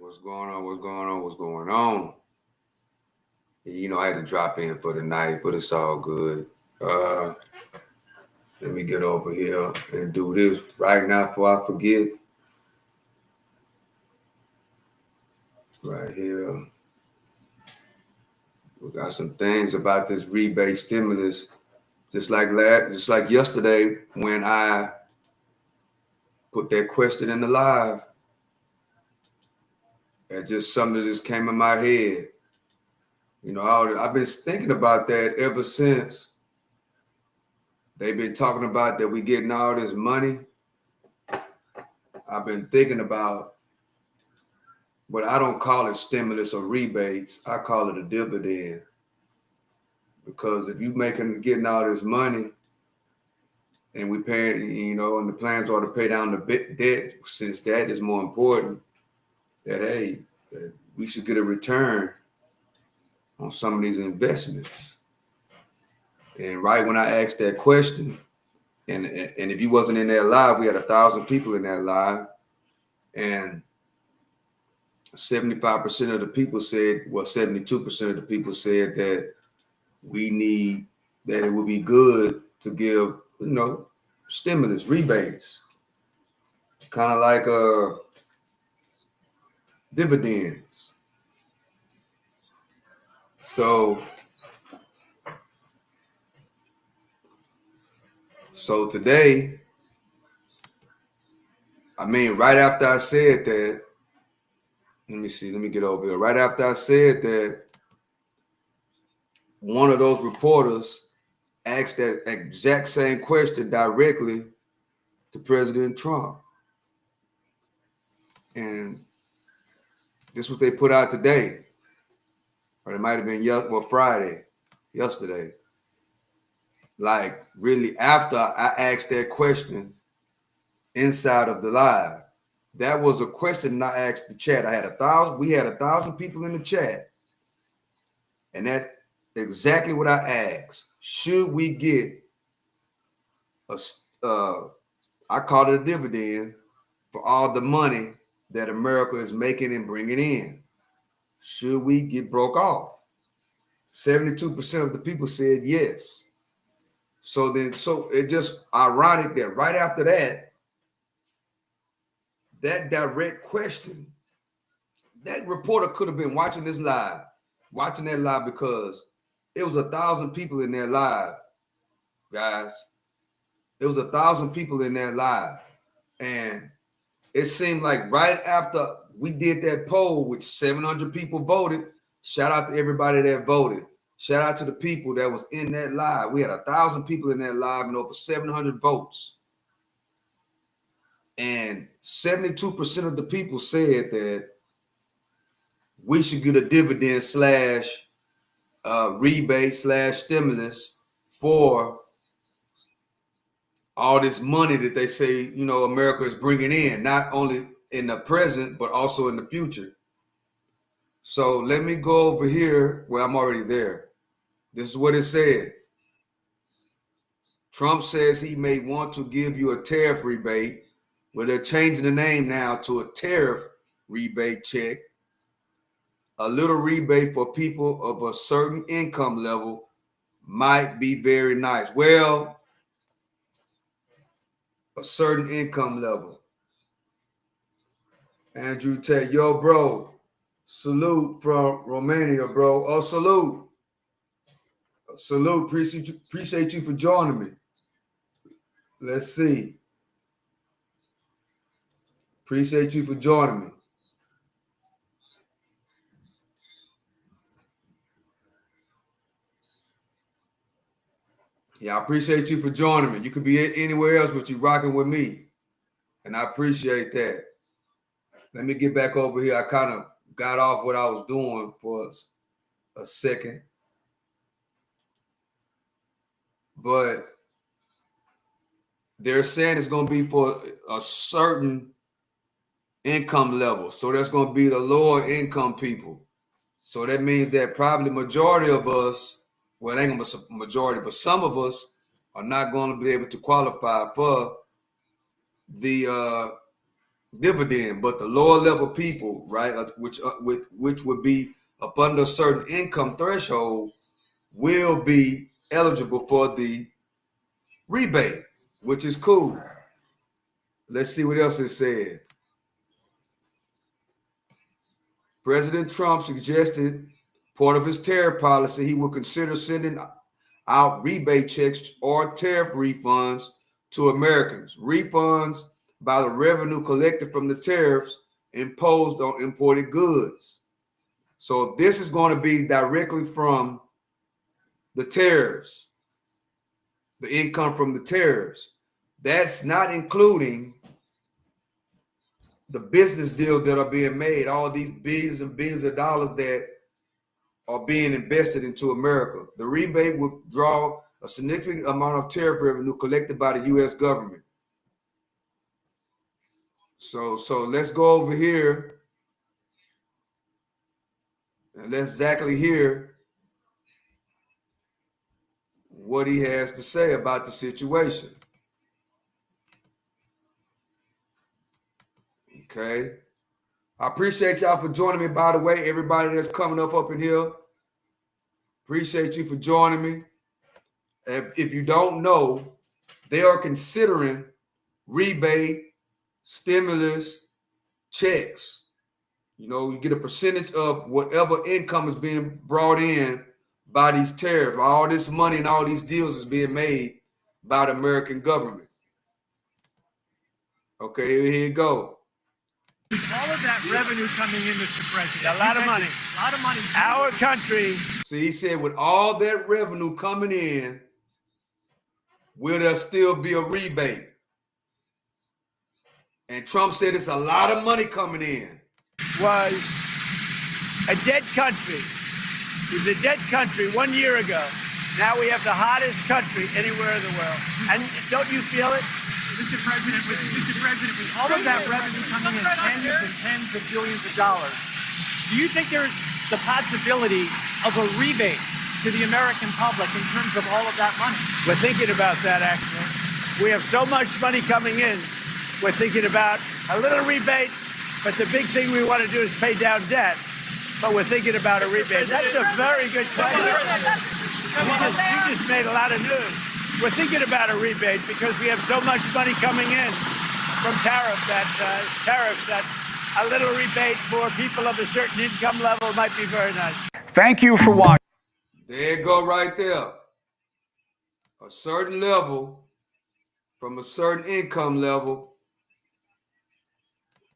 What's going on? What's going on? What's going on? You know, I had to drop in for the night, but it's all good. Let me get over here and do this right now before I forget. Right here. We got some things about this rebate stimulus. Just like yesterday when I put that question in the live. That just something that just came in my head. You know, I've been thinking about that ever since they've been talking about that we getting all this money. I've been thinking about, but I don't call it stimulus or rebates. I call it a dividend. Because if you getting all this money and we paying, you know, and the plans are to pay down the debt, since that is more important, that we should get a return on some of these investments. And right when I asked that question, and if you wasn't in that live, we had 1,000 people in that live, and 75% of the people said, well, 72% of the people said that that it would be good to give, you know, stimulus, rebates, kind of like dividends. So today, I mean, right after I said that, let me get over here. Right after I said that, one of those reporters asked that exact same question directly to President Trump. And this is what they put out today. Or it might have been Friday, yesterday. Like, really, after I asked that question inside of the live, that was a question I asked the chat. We had 1,000 people in the chat. And that's exactly what I asked. Should we get I call it a dividend for all the money that America is making and bringing in? Should we get broke off? 72% of the people said yes. So it just ironic that right after that direct question, that reporter could have been watching that live because it was 1,000 people in that live, guys. It was 1,000 people in that live. And it seemed like right after we did that poll, which 700 people voted, shout out to everybody that voted. Shout out to the people that was in that live. We had 1,000 people in that live and over 700 votes. And 72% of the people said that we should get a dividend / rebate / stimulus for all this money that they say, you know, America is bringing in, not only in the present, but also in the future. So let me go over here where I'm already there. This is what it said. Trump says he may want to give you a tariff rebate, but they're changing the name now to a tariff rebate check. A little rebate for people of a certain income level might be very nice. Well, a certain income level. Andrew Tate, yo, bro, salute from Romania, bro. Oh, salute. Salute, appreciate you for joining me. Let's see. Appreciate you for joining me. Yeah, I appreciate you for joining me. You could be anywhere else, but you're rocking with me. And I appreciate that. Let me get back over here. I kind of got off what I was doing for a second. But they're saying it's going to be for a certain income level. So that's going to be the lower income people. So that means that probably majority of us, well, it ain't going to be a majority, but some of us are not going to be able to qualify for the dividend, but the lower level people, right, which would be up under a certain income threshold, will be eligible for the rebate, which is cool. Let's see what else it said. President Trump suggested part of his tariff policy, he will consider sending out rebate checks or tariff refunds to Americans. Refunds by the revenue collected from the tariffs imposed on imported goods. So this is going to be directly from the tariffs, the income from the tariffs. That's not including the business deals that are being made, all these billions and billions of dollars that are being invested into America. The rebate will draw a significant amount of tariff revenue collected by the U.S. government. So let's go over here and let's exactly hear what he has to say about the situation. Okay. I appreciate y'all for joining me, by the way, everybody that's coming up in here. Appreciate you for joining me. If you don't know, they are considering rebate, stimulus, checks. You know, you get a percentage of whatever income is being brought in by these tariffs. All this money and all these deals is being made by the American government. Okay, here you go. All of that revenue coming in, Mr. President. A lot of money. A lot of money. Our country. So he said with all that revenue coming in, will there still be a rebate? And Trump said it's a lot of money coming in. Was a dead country. It was a dead country 1 year ago. Now we have the hottest country anywhere in the world. And don't you feel it? Mr. President, with all of that revenue coming in, tens and tens of billions of dollars, do you think there's the possibility of a rebate to the American public in terms of all of that money? We're thinking about that, actually. We have so much money coming in. We're thinking about a little rebate, but the big thing we want to do is pay down debt. But we're thinking about a rebate. That's a very good question. You just made a lot of news. We're thinking about a rebate because we have so much money coming in from tariffs that a little rebate for people of a certain income level might be very nice. Thank you for watching. There you go right there. A certain level, from a certain income level,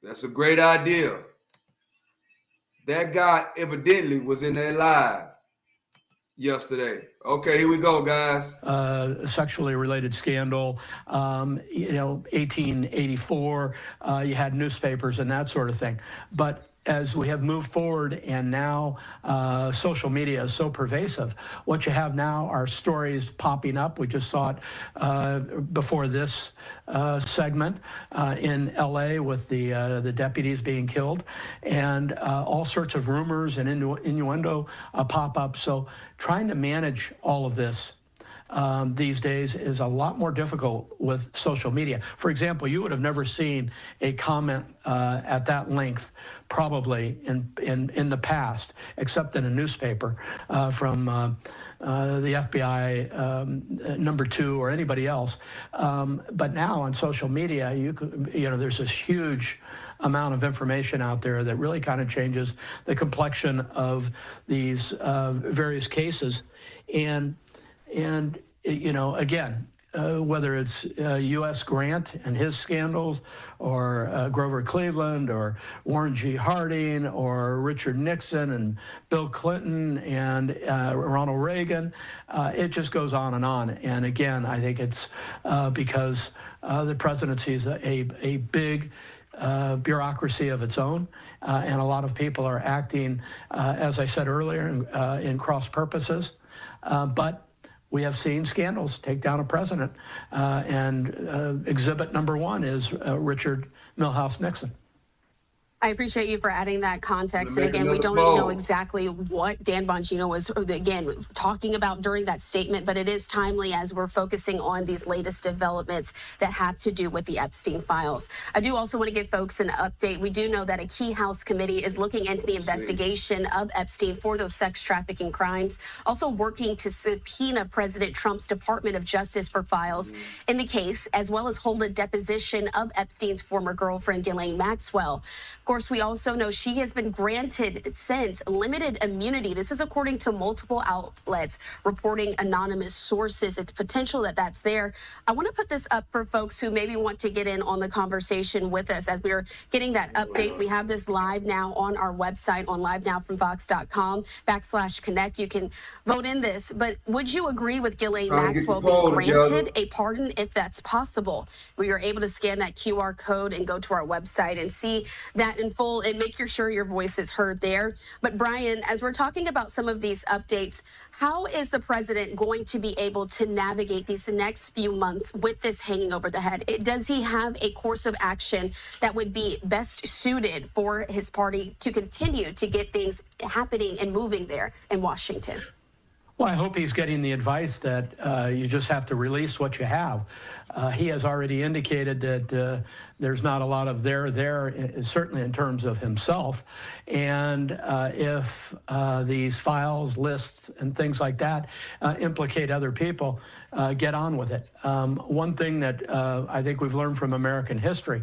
that's a great idea. That guy evidently was in there live yesterday. Okay, here we go, guys. Sexually related scandal, 1884, you had newspapers and that sort of thing. But as we have moved forward and now social media is so pervasive, what you have now are stories popping up. We just saw it before this segment in LA with the deputies being killed, and all sorts of rumors and innuendo pop up. So trying to manage all of this these days is a lot more difficult with social media. For example, you would have never seen a comment at that length probably in the past, except in a newspaper from the FBI #2 or anybody else. But now on social media, there's this huge amount of information out there that really kind of changes the complexion of these various cases. And again, whether it's U.S. Grant and his scandals, or Grover Cleveland, or Warren G. Harding, or Richard Nixon, and Bill Clinton, and Ronald Reagan, it just goes on and on. And again, I think it's because the presidency is a big bureaucracy of its own, and a lot of people are acting, as I said earlier, in cross purposes. But we have seen scandals take down a president, and exhibit #1 is Richard Milhouse Nixon. I appreciate you for adding that context. And Make again, we another don't know poll. exactly what Dan Bongino was, again, talking about during that statement, but it is timely as we're focusing on these latest developments that have to do with the Epstein files. I do also want to give folks an update. We do know that a key House committee is looking into the investigation of Epstein for those sex trafficking crimes, also working to subpoena President Trump's Department of Justice for files in the case, as well as hold a deposition of Epstein's former girlfriend, Ghislaine Maxwell. Of course, we also know she has been granted since limited immunity. This is according to multiple outlets reporting anonymous sources. It's potential that that's there. I want to put this up for folks who maybe want to get in on the conversation with us as we're getting that update. We have this live now on our website on livenowfromvox.com/connect. You can vote in this, but would you agree with Ghislaine Maxwell being granted a pardon if that's possible? We are able to scan that QR code and go to our website and see that in full and make sure your voice is heard there. But Brian, as we're talking about some of these updates, how is the president going to be able to navigate these next few months with this hanging over the head? Does he have a course of action that would be best suited for his party to continue to get things happening and moving there in Washington? Well, I hope he's getting the advice that you just have to release what you have. He has already indicated that there's not a lot of there, certainly in terms of himself. And if these files, lists, and things like that implicate other people, get on with it. One thing that I think we've learned from American history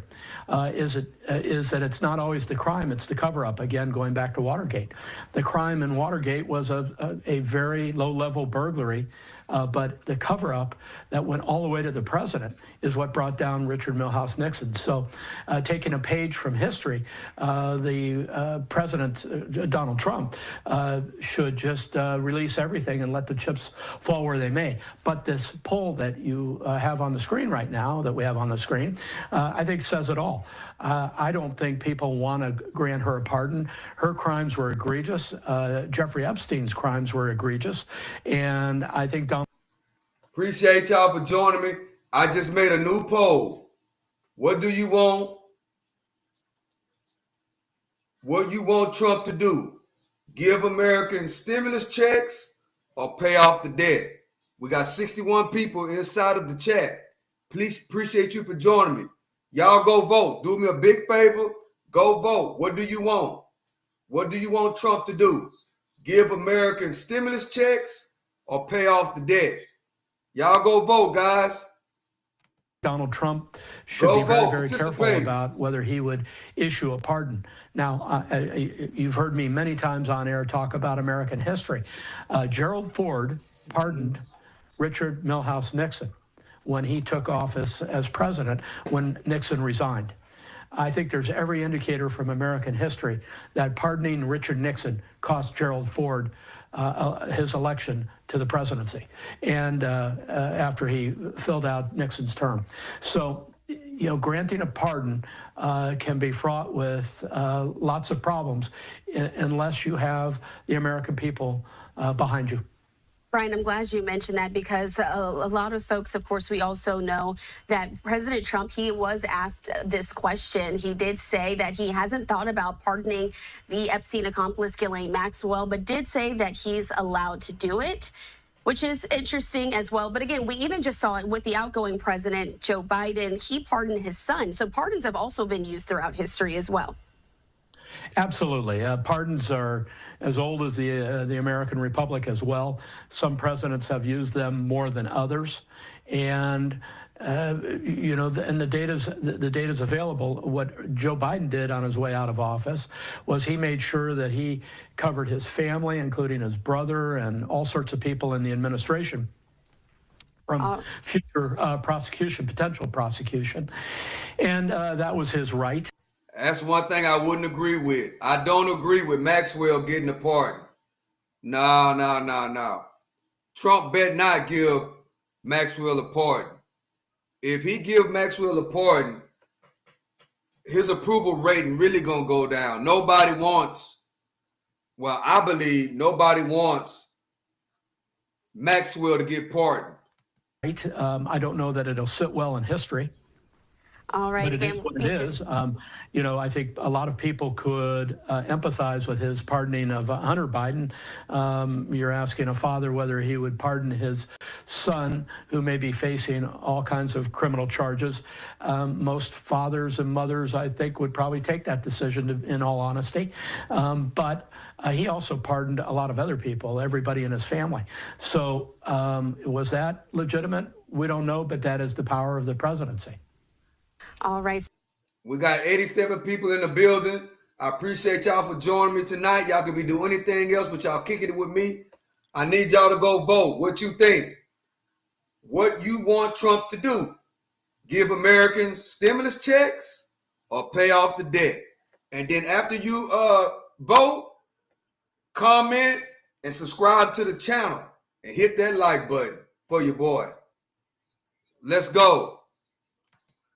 is that it's not always the crime, it's the cover-up. Again, going back to Watergate. The crime in Watergate was a very low-level burglary, but the cover-up that went all the way to the president is what brought down Richard Milhouse Nixon. So taking a page from history, the President, Donald Trump, should just release everything and let the chips fall where they may. But this poll that you have on the screen right now, that we have on the screen, I think says it all. I don't think people want to grant her a pardon. Her crimes were egregious. Jeffrey Epstein's crimes were egregious. And I think Donald... Appreciate y'all for joining me. I just made a new poll. What do you want? What you want Trump to do? Give Americans stimulus checks or pay off the debt? We got 61 people inside of the chat. Please, appreciate you for joining me. Y'all go vote. Do me a big favor. Go vote. What do you want? What do you want Trump to do? Give Americans stimulus checks or pay off the debt? Y'all go vote, guys. Donald Trump should be very, very careful about whether he would issue a pardon. Now, you've heard me many times on air talk about American history. Gerald Ford pardoned Richard Milhouse Nixon when he took office as president, when Nixon resigned. I think there's every indicator from American history that pardoning Richard Nixon cost Gerald Ford his election to the presidency, and after he filled out Nixon's term. So, you know, granting a pardon can be fraught with lots of problems unless you have the American people behind you. Brian, I'm glad you mentioned that because a lot of folks, of course, we also know that President Trump, he was asked this question. He did say that he hasn't thought about pardoning the Epstein accomplice, Ghislaine Maxwell, but did say that he's allowed to do it, which is interesting as well. But again, we even just saw it with the outgoing president, Joe Biden. He pardoned his son. So pardons have also been used throughout history as well. Absolutely. Pardons are as old as the American Republic as well. Some presidents have used them more than others. And, you know, and the data's available. What Joe Biden did on his way out of office was he made sure that he covered his family, including his brother and all sorts of people in the administration, from future prosecution, potential prosecution. And that was his right. That's one thing I wouldn't agree with. I don't agree with Maxwell getting a pardon. No. Trump better not give Maxwell a pardon. If he give Maxwell a pardon, his approval rating really gonna go down. Nobody wants, well, I believe nobody wants Maxwell to get pardoned. I don't know that it'll sit well in history. All right. But it is Again, what it is. You know, I think a lot of people could empathize with his pardoning of Hunter Biden. You're asking a father whether he would pardon his son, who may be facing all kinds of criminal charges. Most fathers and mothers, I think, would probably take that decision, in all honesty. But he also pardoned a lot of other people, everybody in his family. So was that legitimate? We don't know, but that is the power of the presidency. all right. We got 87 people in the building. I appreciate y'all for joining me tonight. Y'all could be doing anything else, but y'all kicking it with me. I need y'all to go vote. What you think? What you want Trump to do? Give Americans stimulus checks or pay off the debt? And then after you vote, comment and subscribe to the channel and hit that like button for your boy. Let's go.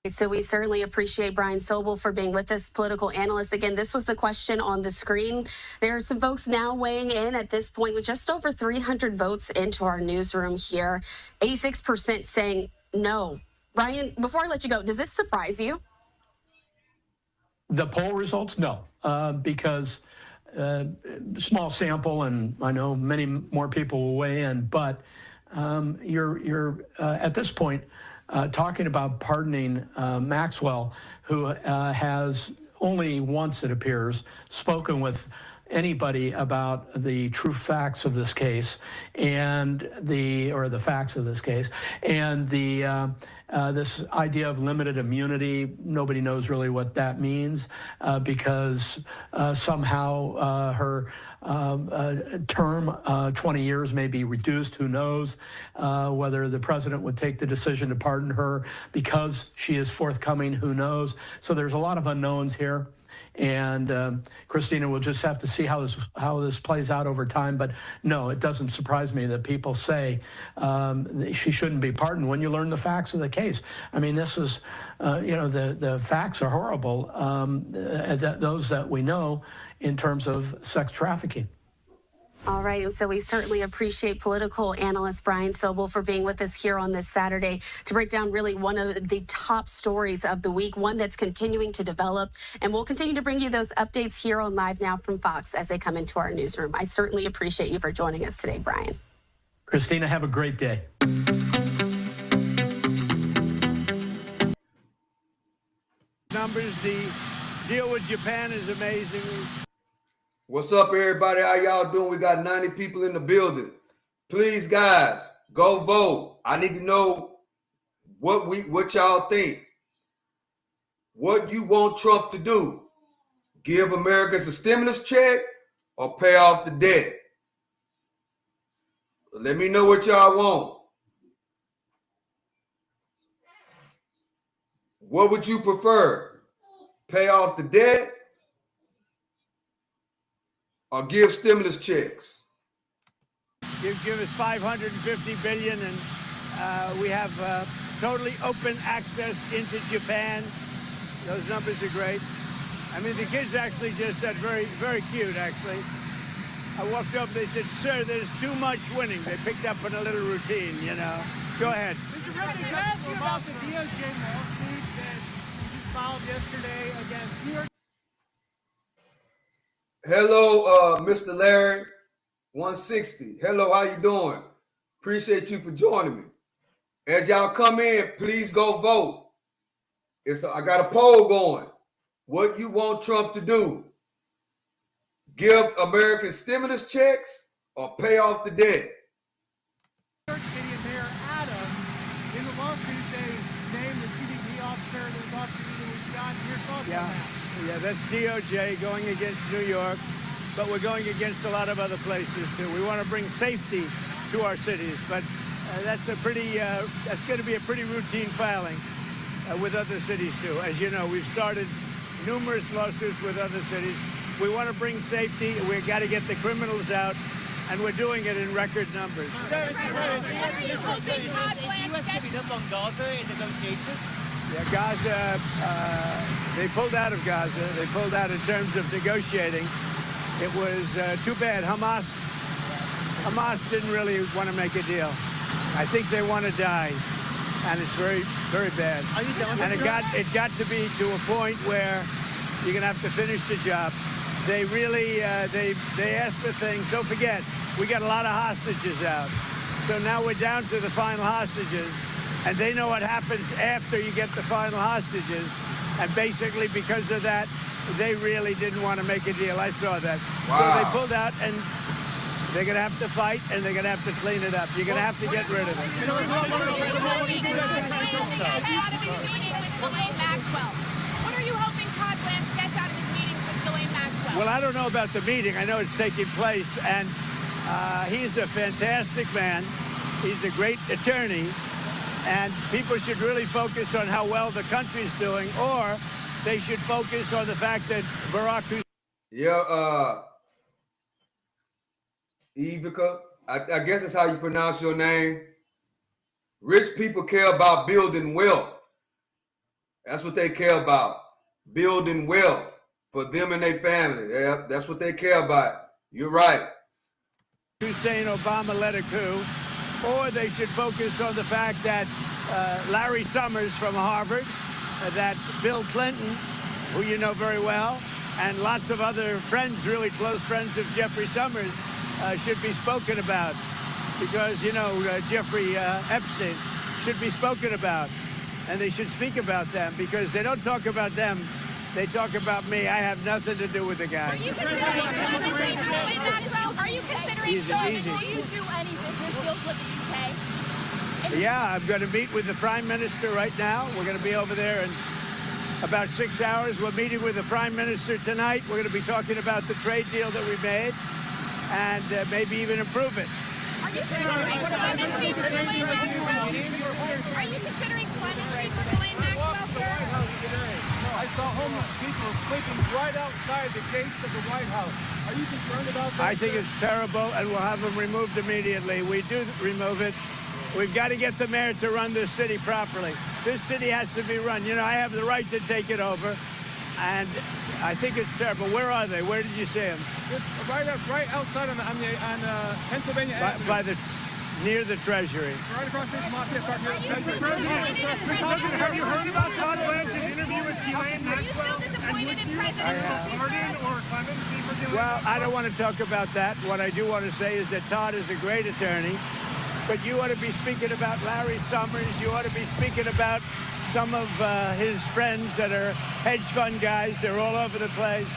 So we certainly appreciate Brian Sobel for being with us, political analyst. Again, this was the question on the screen. There are some folks now weighing in at this point with just over 300 votes into our newsroom here. 86% saying no. Brian, before I let you go, does this surprise you? The poll results, no, because small sample, and I know many more people will weigh in, but you're at this point talking about pardoning Maxwell, who has only once, it appears, spoken with anybody about the true facts of this case and the facts of this case and this idea of limited immunity. Nobody knows really what that means because somehow her term, 20 years, may be reduced. Who knows whether the president would take the decision to pardon her because she is forthcoming? Who knows? So there's a lot of unknowns here. And Christina, we'll just have to see how this plays out over time. But no, it doesn't surprise me that people say she shouldn't be pardoned when you learn the facts of the case. I mean, this is, the facts are horrible, those that we know in terms of sex trafficking. All right, so we certainly appreciate political analyst Brian Sobel for being with us here on this Saturday to break down really one of the top stories of the week, one that's continuing to develop. And we'll continue to bring you those updates here on Live Now from Fox as they come into our newsroom. I certainly appreciate you for joining us today, Brian. Christina, have a great day. Numbers, the deal with Japan is amazing. What's up, everybody? How y'all doing? We got 90 people in the building. Please, guys, go vote. I need to know what y'all think. What you want Trump to do? Give Americans a stimulus check or pay off the debt? Let me know what y'all want. What would you prefer? Pay off the debt or give stimulus checks? Give us $550 billion, and we have totally open access into Japan. Those numbers are great. I mean, the kids actually just said very, very cute, actually. I walked up, they said, "Sir, there's too much winning." They picked up on a little routine, you know. Go ahead. Mr. President, can I ask you about the DOJ lawsuit that you filed yesterday against New York? Hello, Mr. Larry 160. Hello, how you doing? Appreciate you for joining me. As y'all come in, please go vote. I got a poll going. What you want Trump to do? Give Americans stimulus checks or pay off the debt? New York City and Mayor Adams, in the lawsuit, they named the CBP officer that was off duty that was shot. Your thoughts on that? Yeah, that's DOJ going against New York, but we're going against a lot of other places too. We want to bring safety to our cities, but that's going to be a pretty routine filing with other cities too. As you know, we've started numerous lawsuits with other cities. We want to bring safety. We've got to get the criminals out, and we're doing it in record numbers. Is the U.S. giving up on Gaza in negotiations? Yeah, Gaza, they pulled out of Gaza. They pulled out in terms of negotiating. It was too bad. Hamas didn't really want to make a deal. I think they want to die. and it's very, very bad. Are you done? And it got to be to a point where you're going to have to finish the job. They really, they asked for things. Don't forget, we got a lot of hostages out. So now we're down to the final hostages, and they know what happens after you get the final hostages. And basically, because of that, they really didn't want to make a deal. I saw that. Wow. So they pulled out, and they're going to have to fight, and they're going to have to clean it up. You're going to have to get rid of it. What are you hoping Todd Blanche gets out of his meetings with Ghislaine Maxwell? Well, I don't know about the meeting. I know it's taking place, and he's a fantastic man. He's a great attorney, and people should really focus on how well the country's doing, or they should focus on the fact that Barack Hussein. Yeah, Ivica, I guess that's how you pronounce your name. Rich people care about building wealth. That's what they care about, building wealth for them and their family. Yeah, that's what they care about. You're right. Hussein Obama led a coup, or they should focus on the fact that Larry Summers from Harvard, that Bill Clinton, who you know very well, and lots of other friends, really close friends of Jeffrey Summers, should be spoken about, because, you know, Jeffrey Epstein should be spoken about, and they should speak about them, because they don't talk about them. They talk about me. I have nothing to do with the guy. Are you considering clemency for Ghislaine Maxwell? Are you considering Easy. Do you do any business deals with the UK? Yeah, I'm going to meet with the Prime Minister right now. We're going to be over there in about 6 hours. We're meeting with the Prime Minister tonight. We're going to be talking about the trade deal that we made and maybe even improve it. Are you considering clemency for Ghislaine Maxwell? Are you considering clemency for Ghislaine Maxwell, sir? I saw homeless people sleeping right outside the gates of the White House. Are you concerned about that? I think it's terrible, and we'll have them removed immediately. We do remove it. We've got to get the mayor to run this city properly. This city has to be run. You know, I have the right to take it over, and I think it's terrible. Where are they? Where did you see them? Right outside on Pennsylvania Avenue. Near the Treasury. Right across the street from Lafayette Park near the Treasury. Have you heard about Todd Blanche's interview with Ghislaine Maxwell? Are you still disappointed in President Pardon or clemency for Ghislaine? Well, I don't want to talk about that. What I do want to say is that Todd is a great attorney, but you ought to be speaking about Larry Summers. You ought to be speaking about some of his friends that are hedge fund guys. They're all over the place.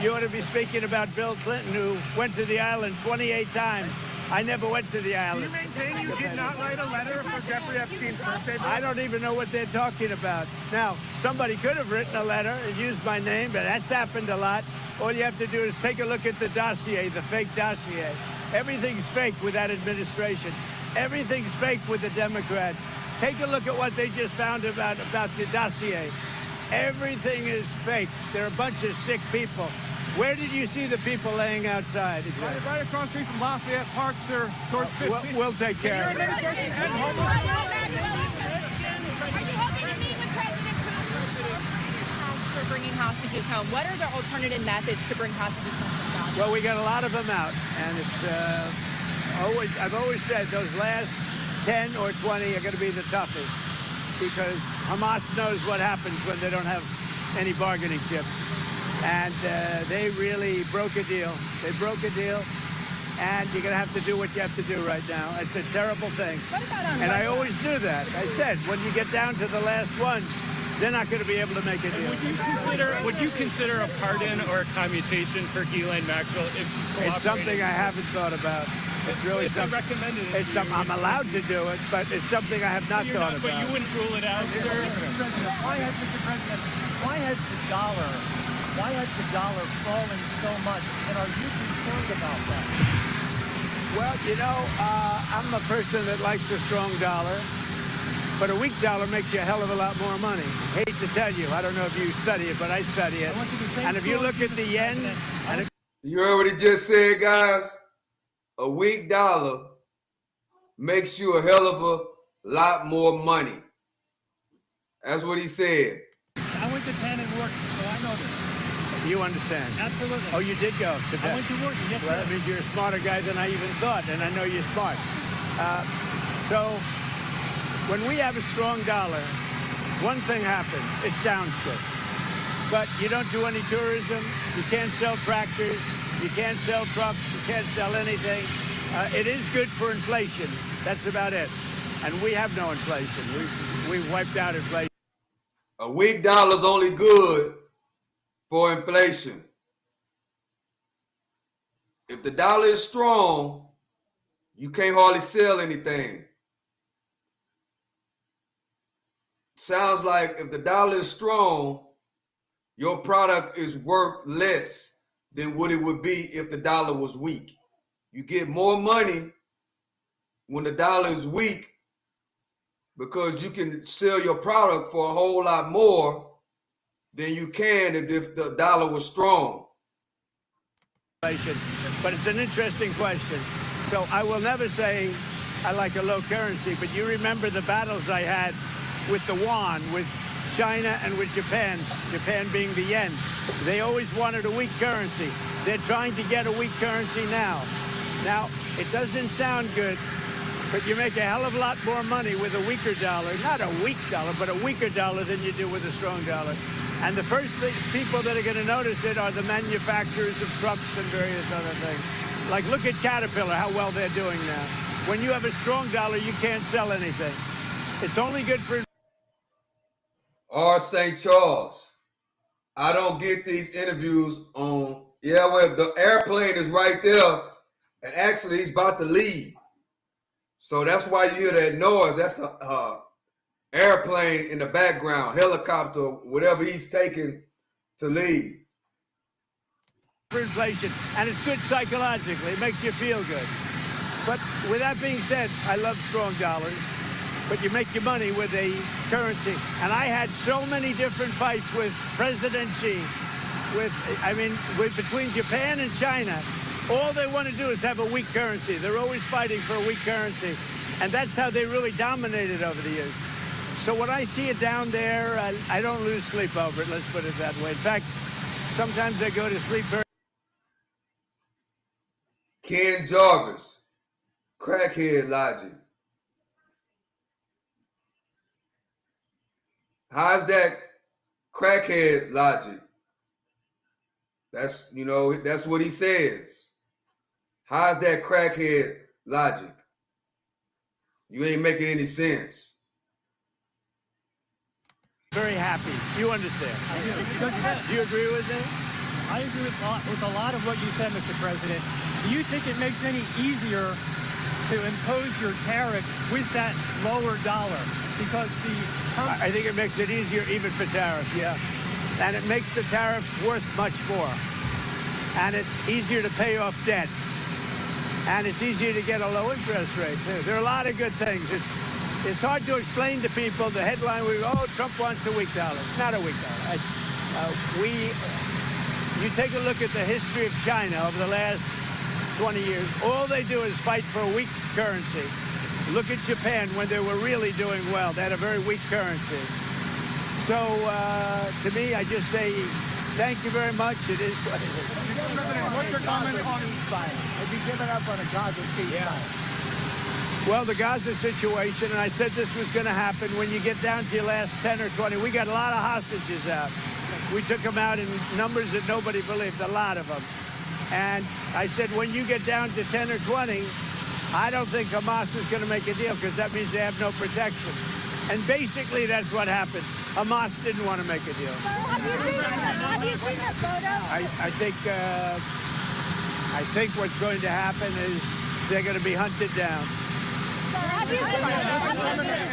You ought to be speaking about Bill Clinton, who went to the island 28 times. I never went to the island. Do you maintain you did not write a letter for Jeffrey Epstein's birthday? I don't even know what they're talking about. Now, somebody could have written a letter and used my name, but that's happened a lot. All you have to do is take a look at the dossier, the fake dossier. Everything's fake with that administration. Everything's fake with the Democrats. Take a look at what they just found about the dossier. Everything is fake. They're a bunch of sick people. Where did you see the people laying outside? Right across the street from Lafayette Park, sir, towards 15. We'll take care of it. Are you hoping to meet with President Putin for bringing hostages home? What are the alternative methods to bring hostages home from Gaza? Well, we got a lot of them out, and it's I've always said those last 10 or 20 are going to be the toughest, because Hamas knows what happens when they don't have any bargaining chips. And they really broke a deal. They broke a deal, and you're going to have to do what you have to do right now. It's a terrible thing. And I always do that. I said, when you get down to the last one, they're not going to be able to make a deal. Would you consider a pardon or a commutation for Ghislaine Maxwell if it's something I haven't thought about. It's really something. I'm allowed to do it, but it's something I have not thought about. But you wouldn't rule it out, sir? Why has the dollar fallen so much, and are you concerned about that? Well, you know, I'm a person that likes a strong dollar, but a weak dollar makes you a hell of a lot more money. Hate to tell you, I don't know if you study it, but I study it. And if you look at the yen, you heard what he just said, guys. A weak dollar makes you a hell of a lot more money. That's what he said. I went to Penn and worked, so I know this. You understand? Absolutely. Oh, you did go to Penn? I went to work. Yes, well, that means you're a smarter guy than I even thought, and I know you're smart. So when we have a strong dollar, one thing happens. It sounds good. But you don't do any tourism. You can't sell tractors. You can't sell trucks. You can't sell anything. It is good for inflation. That's about it. And we have no inflation. We've wiped out inflation. A weak dollar is only good for inflation. If the dollar is strong, you can't hardly sell anything. Sounds like if the dollar is strong, your product is worth less than what it would be if the dollar was weak. You get more money when the dollar is weak because you can sell your product for a whole lot more than you can if the dollar was strong. But it's an interesting question. So I will never say I like a low currency, but you remember the battles I had with the yuan, with China and with Japan, Japan being the yen. They always wanted a weak currency. They're trying to get a weak currency now. Now, it doesn't sound good, but you make a hell of a lot more money with a weaker dollar. Not a weak dollar, but a weaker dollar than you do with a strong dollar. And the first people that are going to notice it are the manufacturers of trucks and various other things. Like, look at Caterpillar, how well they're doing now. When you have a strong dollar, you can't sell anything. It's only good for... Or St. Charles. I don't get these interviews on, yeah, well, the airplane is right there, and actually he's about to leave. So that's why you hear that noise. That's a airplane in the background, helicopter, whatever he's taking to leave. For inflation, and it's good psychologically. It makes you feel good. But with that being said, I love strong dollars, but you make your money with a currency. And I had so many different fights with President Xi, between Japan and China. All they want to do is have a weak currency. They're always fighting for a weak currency. And that's how they really dominated over the years. So when I see it down there, I don't lose sleep over it, let's put it that way. In fact, sometimes I go to sleep very... Ken Jarvis, crackhead logic. How's that crackhead logic? That's, that's what he says. How's that crackhead logic? You ain't making any sense. Very happy. You understand. Do you agree with me? I agree with a lot of what you said, Mr. President. Do you think it makes any easier to impose your tariff with that lower dollar? Because I think it makes it easier even for tariffs, yeah. And it makes the tariffs worth much more. And it's easier to pay off debt. And it's easier to get a low interest rate, too. There are a lot of good things. It's hard to explain to people the headline, Trump wants a weak dollar. It's not a weak dollar. You take a look at the history of China over the last 20 years. All they do is fight for a weak currency. Look at Japan when they were really doing well. They had a very weak currency. So, to me, I just say, thank you very much. It is what it is. President, what's your comment on ceasefire? Have you given up on a Gaza ceasefire? Well, the Gaza situation, and I said this was going to happen when you get down to your last 10 or 20. We got a lot of hostages out. We took them out in numbers that nobody believed, a lot of them. And I said, when you get down to 10 or 20, I don't think Hamas is going to make a deal because that means they have no protection. And basically, that's what happened. Hamas didn't want to make a deal. Have you seen that photo? I think what's going to happen is they're going to be hunted down.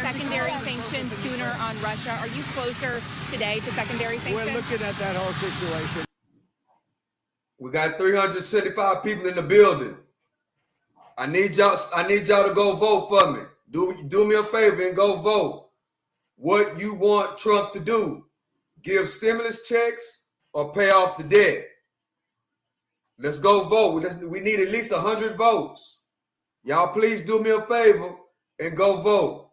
Secondary sanctions sooner on Russia. Are you closer today to secondary sanctions? We're looking at that whole situation. We got 375 people in the building. I need y'all to go vote for me. Do me a favor and go vote. What you want Trump to do? Give stimulus checks or pay off the debt? Let's go vote. We need at least 100 votes. Y'all please do me a favor and go vote.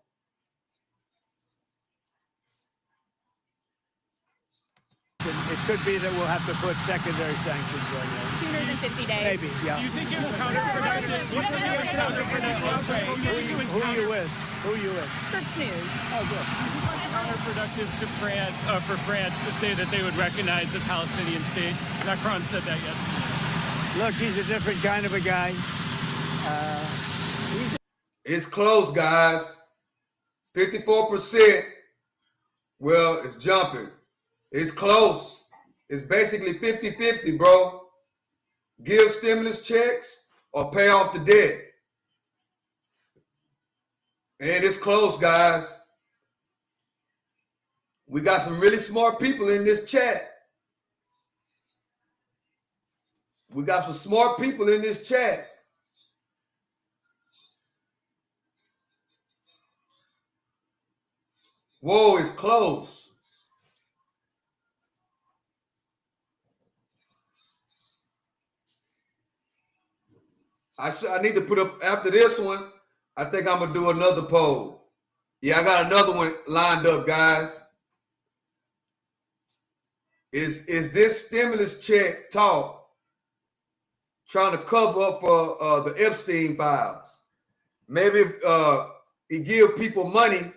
It could be that we'll have to put secondary sanctions on you. Sooner than 50 days. Maybe, yeah. Do you think it will counterproductive? What's the counterproductive? Who are you with? Who are you with? Scripps News. Oh, good. Counterproductive to France, for France to say that they would recognize the Palestinian state. Macron said that yesterday. Look, he's a different kind of a guy. It's close, guys. 54%. Well, it's jumping. It's close. It's basically 50-50, bro. Give stimulus checks or pay off the debt. And it's close, guys. We got some really smart people in this chat. We got some smart people in this chat. Whoa, it's close. I need to put up, after this one, I think I'm going to do another poll. Yeah, I got another one lined up, guys. Is this stimulus check talk trying to cover up for the Epstein files? Maybe if he give people money,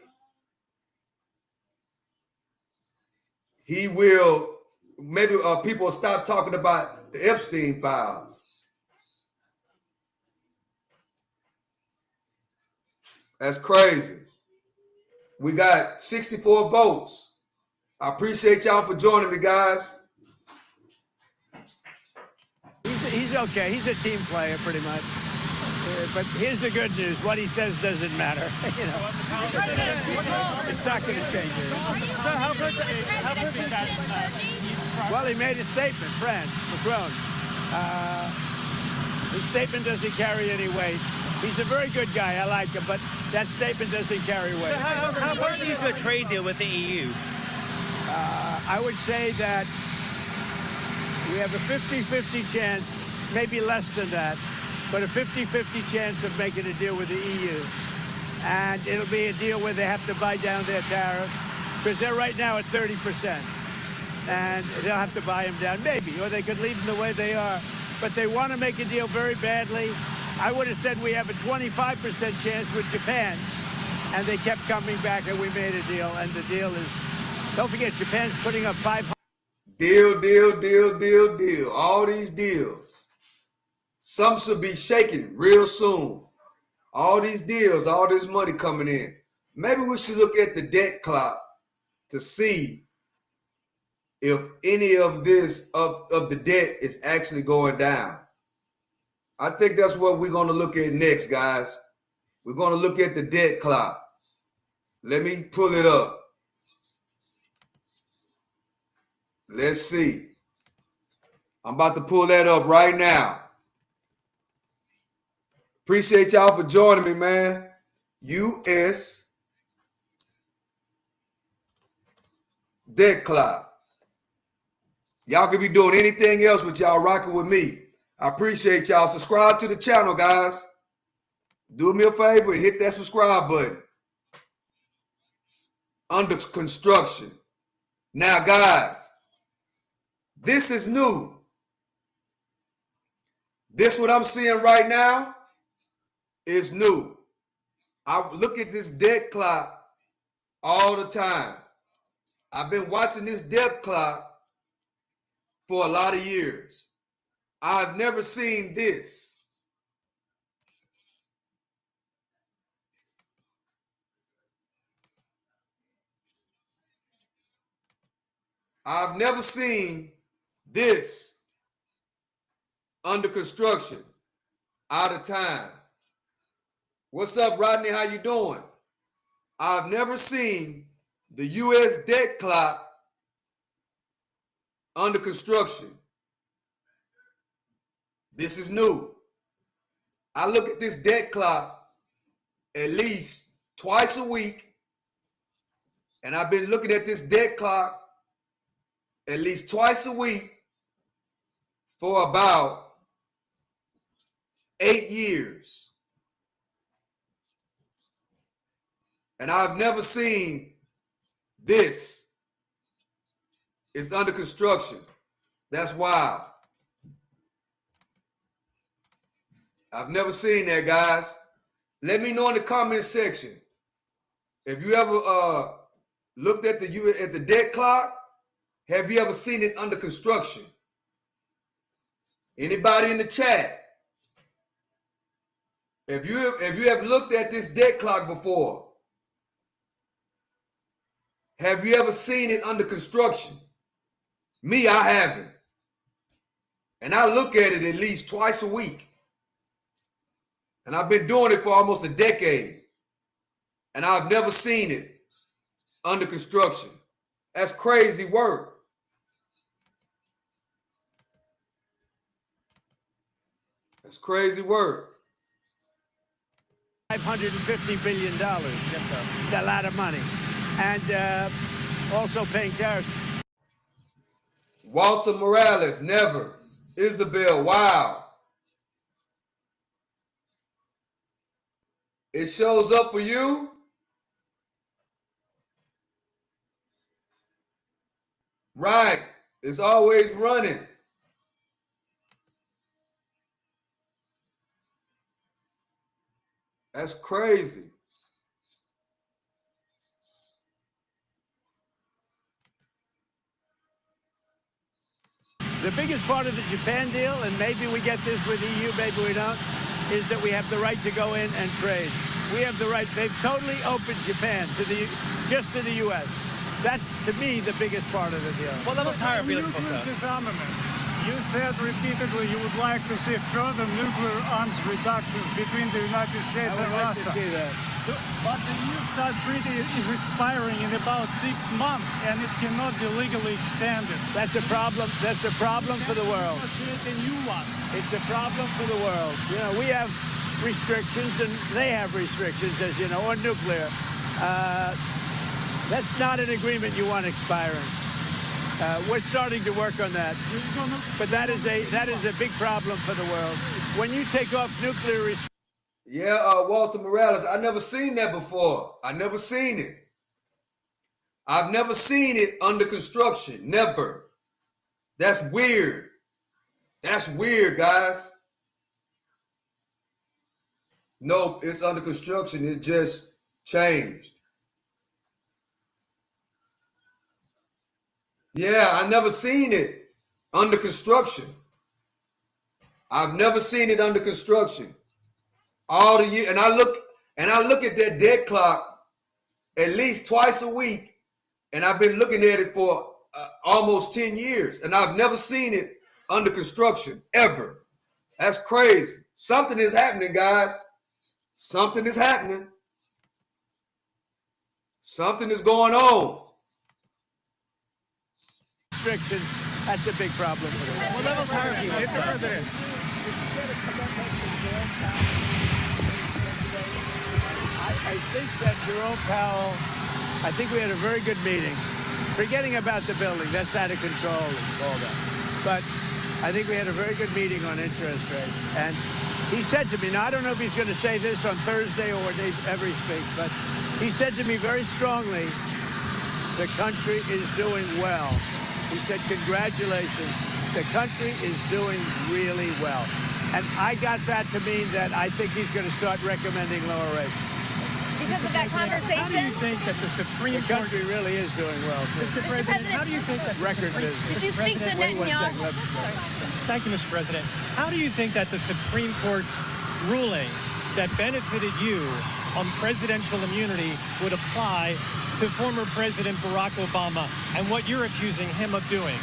he will, maybe people will stop talking about the Epstein files. That's crazy. We got 64 votes. I appreciate y'all for joining me, guys. He's okay. He's a team player, pretty much. But here's the good news. What he says doesn't matter. You know, it's not going to change it. Well, he made a statement, France, Macron. His statement doesn't carry any weight. He's a very good guy. I like him, but that statement doesn't carry weight. How important is a trade deal with the EU? I would say that we have a 50-50 chance, maybe less than that, but a 50-50 chance of making a deal with the EU. And it'll be a deal where they have to buy down their tariffs, because they're right now at 30%. And they'll have to buy them down, maybe, or they could leave them the way they are. But they want to make a deal very badly. I would have said we have a 25% chance with Japan, and they kept coming back, and we made a deal, and the deal is, don't forget, Japan's putting up 500. Deal. All these deals. Some should be shaking real soon. All these deals, all this money coming in. Maybe we should look at the debt clock to see if any of this, of the debt is actually going down. I think that's what we're going to look at next, guys. We're going to look at the debt clock. Let me pull it up. Let's see. I'm about to pull that up right now. Appreciate y'all for joining me, man. U.S. debt clock. Y'all could be doing anything else, but y'all rocking with me. I appreciate y'all. Subscribe to the channel, guys. Do me a favor and hit that subscribe button. Under construction. Now, guys, this is new. This what I'm seeing right now is new. I look at this debt clock all the time. I've been watching this debt clock for a lot of years. I've never seen this. I've never seen this under construction out of time. What's up, Rodney? How you doing? I've never seen the U.S. debt clock under construction. This is new. I look at this debt clock at least twice a week, and I've been looking at this debt clock at least twice a week for about 8 years. And I've never seen this. It's under construction. That's wild. I've never seen that, guys. Let me know in the comment section. If you ever looked at the debt clock, have you ever seen it under construction? Anybody in the chat? If you have looked at this debt clock before, have you ever seen it under construction? Me, I haven't. And I look at it at least twice a week. And I've been doing it for almost a decade. And I've never seen it under construction. That's crazy work. That's crazy work. $550 billion. It's a lot of money. And also paying tariffs. Walter Morales, never. Isabel, wow. It shows up for you? Right. It's always running. That's crazy. The biggest part of the Japan deal, and maybe we get this with EU, maybe we don't, is that we have the right to go in and trade. We have the right. They've totally opened Japan to just to the U.S. That's, to me, the biggest part of the deal. What level tariff are you looking Nuclear for? disarmament. You said repeatedly you would like to see further nuclear arms reductions between the United States and I would like Russia. to see that. But the new START treaty is expiring in about 6 months, and it cannot be legally extended. That's a problem. That's a problem for the world. Create a new one. It's a problem for the world. You know, we have restrictions, and they have restrictions, as you know, on nuclear. That's not an agreement you want expiring. We're starting to work on that, but that is a big problem for the world. When you take off nuclear restrictions. Yeah, Walter Morales, I never seen that before. I never seen it. I've never seen it under construction. Never. That's weird. That's weird, guys. Nope, it's under construction. It just changed. Yeah, I never seen it under construction. I've never seen it under construction. All the year, and I look at that debt clock at least twice a week, and I've been looking at it for almost 10 years, and I've never seen it under construction ever. That's crazy. Something is happening, guys. Something is happening. Something is going on. Restrictions, that's a big problem for them. What level tariff are you looking for? President. I think that Jerome Powell, I think we had a very good meeting. Forgetting about the building, that's out of control and all that. But I think we had a very good meeting on interest rates. And he said to me, now I don't know if he's going to say this on Thursday or every speak, but he said to me very strongly, the country is doing well. He said, congratulations, the country is doing really well. And I got that to mean that I think he's going to start recommending lower rates. Because of that conversation? How do you think that the Supreme The Court... country really is doing well. Mr. President, how do you think that... Record business. Did you speak to Wait one Netanyahu? second. Thank you, Mr. President. How do you think that the Supreme Court's ruling that benefited you on presidential immunity would apply to former President Barack Obama and what you're accusing him of doing?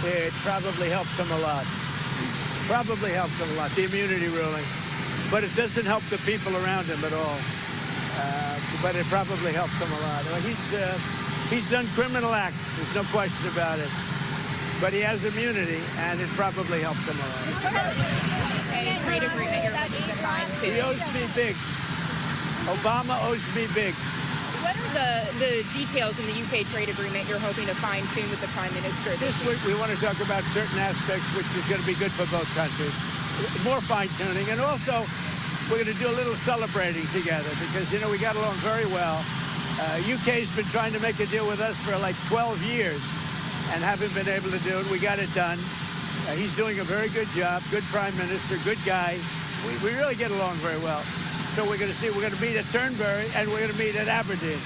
It probably helps him a lot. Probably helps him a lot, the immunity ruling. But it doesn't help the people around him at all. But it probably helps him a lot. He's done criminal acts, there's no question about it. But he has immunity, and it probably helps him a lot. A trade agreement you're looking to find too. He owes me big. Obama owes me big. What are the details in the UK trade agreement you're hoping to fine tune with the Prime Minister? This week we want to talk about certain aspects which is going to be good for both countries. More fine-tuning, and also we're going to do a little celebrating together because, you know, we got along very well. UK's been trying to make a deal with us for like 12 years and haven't been able to do it. We got it done. He's doing a very good job, good prime minister, good guy. We really get along very well. So we're going to meet at Turnberry, and we're going to meet at Aberdeen.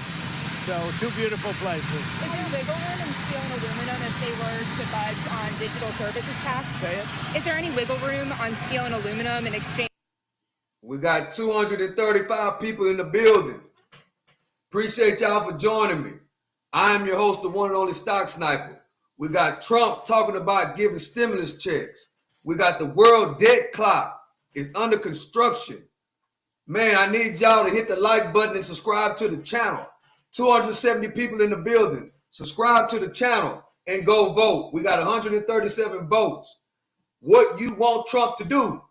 So 2 beautiful places. Is there wiggle room in steel and aluminum if they were to budge on digital services tax? Say it. Is there any wiggle room on steel and aluminum in exchange? We got 235 people in the building. Appreciate y'all for joining me. I am your host, the one and only Stock Sniper. We got Trump talking about giving stimulus checks. We got the world debt clock. It's under construction. Man, I need y'all to hit the like button and subscribe to the channel. 270 people in the building. Subscribe to the channel and go vote. We got 137 votes. What you want Trump to do?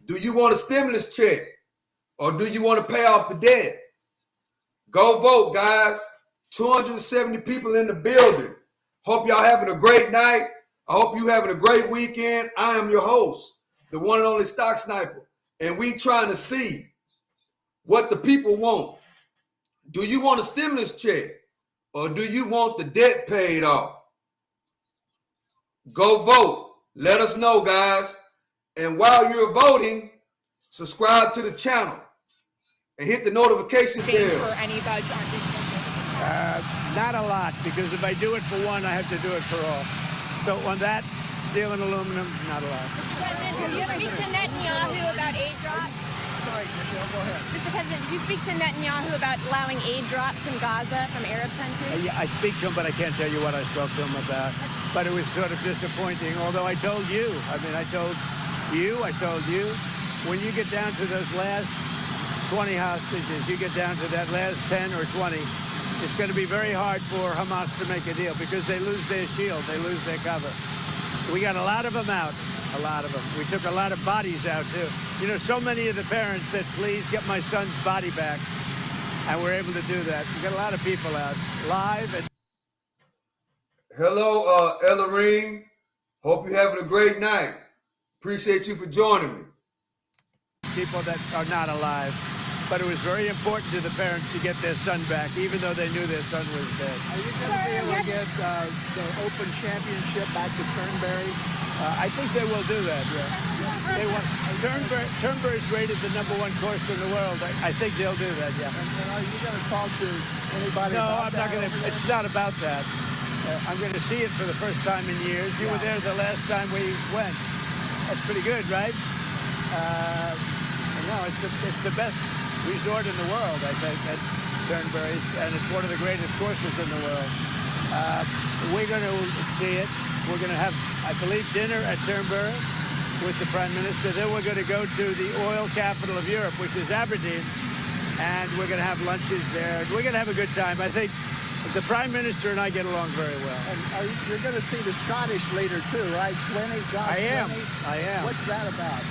Do you want a stimulus check? Or do you want to pay off the debt? Go vote, guys. 270 people in the building. Hope y'all having a great night. I hope you having a great weekend. I am your host, the one and only Stock Sniper. And we trying to see what the people want. Do you want a stimulus check? Or do you want the debt paid off? Go vote. Let us know, guys. And while you're voting, subscribe to the channel and hit the notification bell. For any budge on digital services? Not a lot, because if I do it for one, I have to do it for all. So on that, steel and aluminum, not a lot. President, have you speak to Netanyahu about aid drops? Sorry, Michelle, go ahead. Mr. President, did you speak to Netanyahu about allowing aid drops in Gaza from Arab countries? Yeah, I speak to him, but I can't tell you what I spoke to him about. But it was sort of disappointing, although I told you. I told you, when you get down to those last 20 hostages, you get down to that last 10 or 20, it's going to be very hard for Hamas to make a deal because they lose their shield, they lose their cover. We got a lot of them out, a lot of them. We took a lot of bodies out, too. You know, so many of the parents said, please get my son's body back. And we're able to do that. We got a lot of people out live. And Hello, Ellarine. Hope you're having a great night. Appreciate you for joining me. People that are not alive. But it was very important to the parents to get their son back, even though they knew their son was dead. Are you going to be able to get the Open Championship back to Turnberry? I think they will do that, yeah. They want Turnberry is rated the #1 course in the world. I think they'll do that, yeah. And are you going to talk to anybody No, about I'm not going to. It's not about that. I'm going to see it for the first time in years. You were there the last time we went. That's pretty good, right? No, it's the best resort in the world, I think, at Turnberry, and it's one of the greatest courses in the world. We're going to see it. We're going to have, I believe, dinner at Turnberry with the Prime Minister. Then we're going to go to the oil capital of Europe, which is Aberdeen, and we're going to have lunches there. We're going to have a good time. I think the Prime Minister and I get along very well. And you're going to see the Scottish leader, too, right? Swinney, John Swinney? I am. What's that about?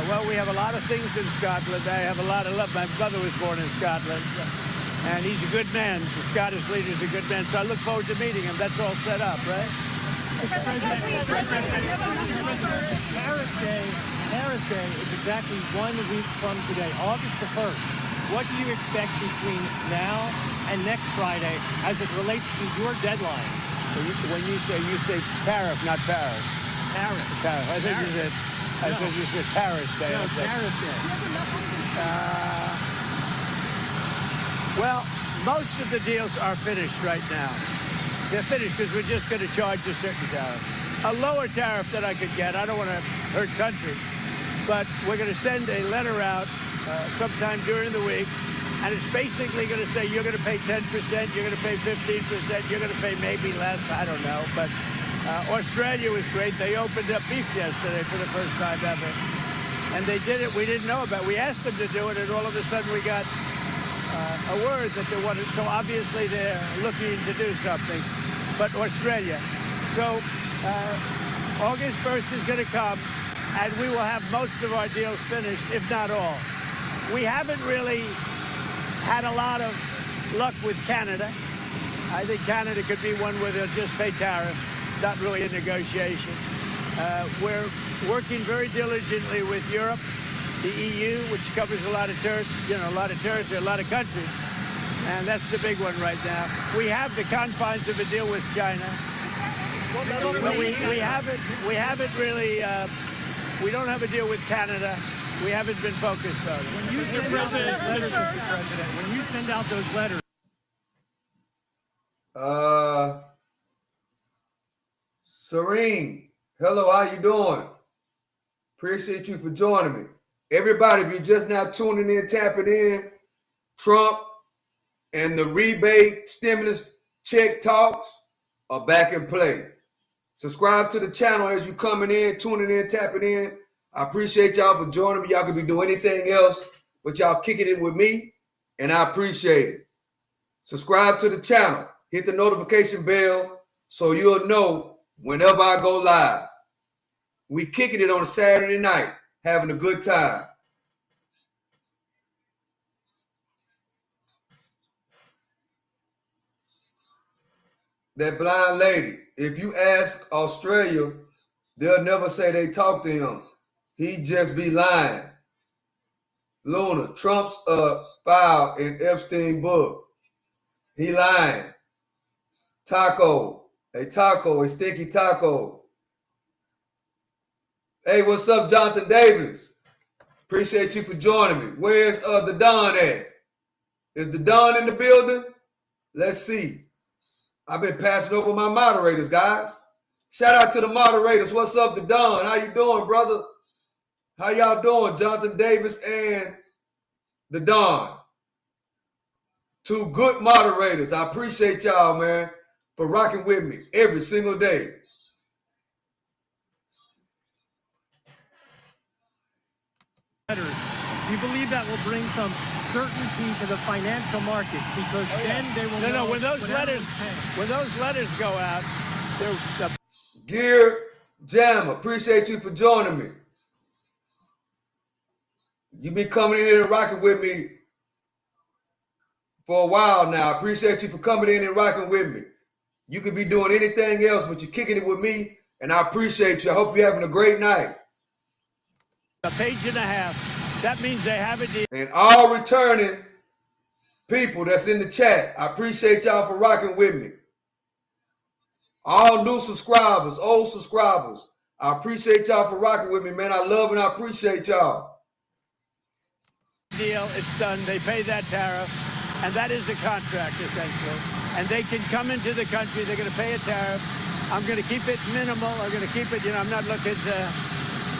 Well, we have a lot of things in Scotland. I have a lot of love. My brother was born in Scotland, and he's a good man. The Scottish leader's a good man, so I look forward to meeting him. That's all set up, right? Paris Day is exactly 1 week from today, August the 1st. What do you expect between now and next Friday as it relates to your deadline? When you say tariff, not Paris. Paris. I think you said. I think you said Paris Day. No, Paris Day. Well, most of the deals are finished right now. They're finished because we're just going to charge a certain tariff. A lower tariff that I could get. I don't want to hurt country. But we're going to send a letter out sometime during the week. And it's basically going to say you're going to pay 10%, you're going to pay 15%, you're going to pay maybe less. I don't know. But Australia was great. They opened up beef yesterday for the first time ever. And they did it. We didn't know about it. We asked them to do it, and all of a sudden we got a word that they wanted. So obviously they're looking to do something. But Australia. So August 1st is going to come, and we will have most of our deals finished, if not all. We haven't really had a lot of luck with Canada. I think Canada could be one where they'll just pay tariffs. Not really a negotiation. We're working very diligently with Europe, the EU, which covers a lot of territory, a lot of countries, and that's the big one right now. We have the confines of a deal with China, but we haven't really. We don't have a deal with Canada, we haven't been focused on it. When you send out those letters, Mr. President, when you send out those letters. Serene, hello, how you doing? Appreciate you for joining me. Everybody, if you're just now tuning in, tapping in, Trump and the rebate stimulus check talks are back in play. Subscribe to the channel as you coming in, tuning in, tapping in. I appreciate y'all for joining me. Y'all could be doing anything else, but y'all kicking it with me, and I appreciate it. Subscribe to the channel. Hit the notification bell so you'll know whenever I go live. We kicking it on a Saturday night, having a good time. That blind lady, if you ask Australia, they'll never say they talked to him. He just be lying. Luna, Trump's file in Epstein book. He lying. Taco, a stinky taco. Hey, what's up, Jonathan Davis? Appreciate you for joining me. Where's the Don at? Is the Don in the building? Let's see. I've been passing over my moderators, guys. Shout out to the moderators. What's up, the Don? How you doing, brother? How y'all doing, Jonathan Davis and the Don? Two good moderators. I appreciate y'all, man, for rocking with me every single day. Do you believe that will bring some certainty to the financial markets? Because then they will know. No, when those letters go out, Gear Jam, appreciate you for joining me. You been coming in and rocking with me for a while now. I appreciate you for coming in and rocking with me. You could be doing anything else, but you're kicking it with me, and I appreciate you. I hope you're having a great night. a page and a half. That means they have a deal. And all returning people that's in the chat, I appreciate y'all for rocking with me. All new subscribers, old subscribers, I appreciate y'all for rocking with me, man. I love and I appreciate y'all. Deal, it's done. They pay that tariff, and that is a contract, essentially. And they can come into the country. They're going to pay a tariff. I'm going to keep it minimal. I'm going to keep it, I'm not looking to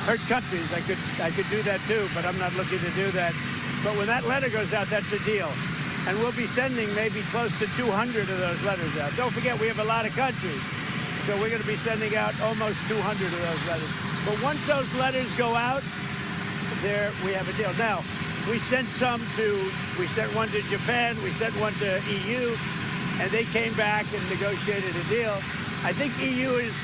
hurt countries. I could do that too, but I'm not looking to do that. But when that letter goes out, that's a deal. And we'll be sending maybe close to 200 of those letters out. Don't forget, we have a lot of countries. So we're going to be sending out almost 200 of those letters. But once those letters go out, there we have a deal. Now, we sent one to Japan, we sent one to EU, and they came back and negotiated a deal. I think EU has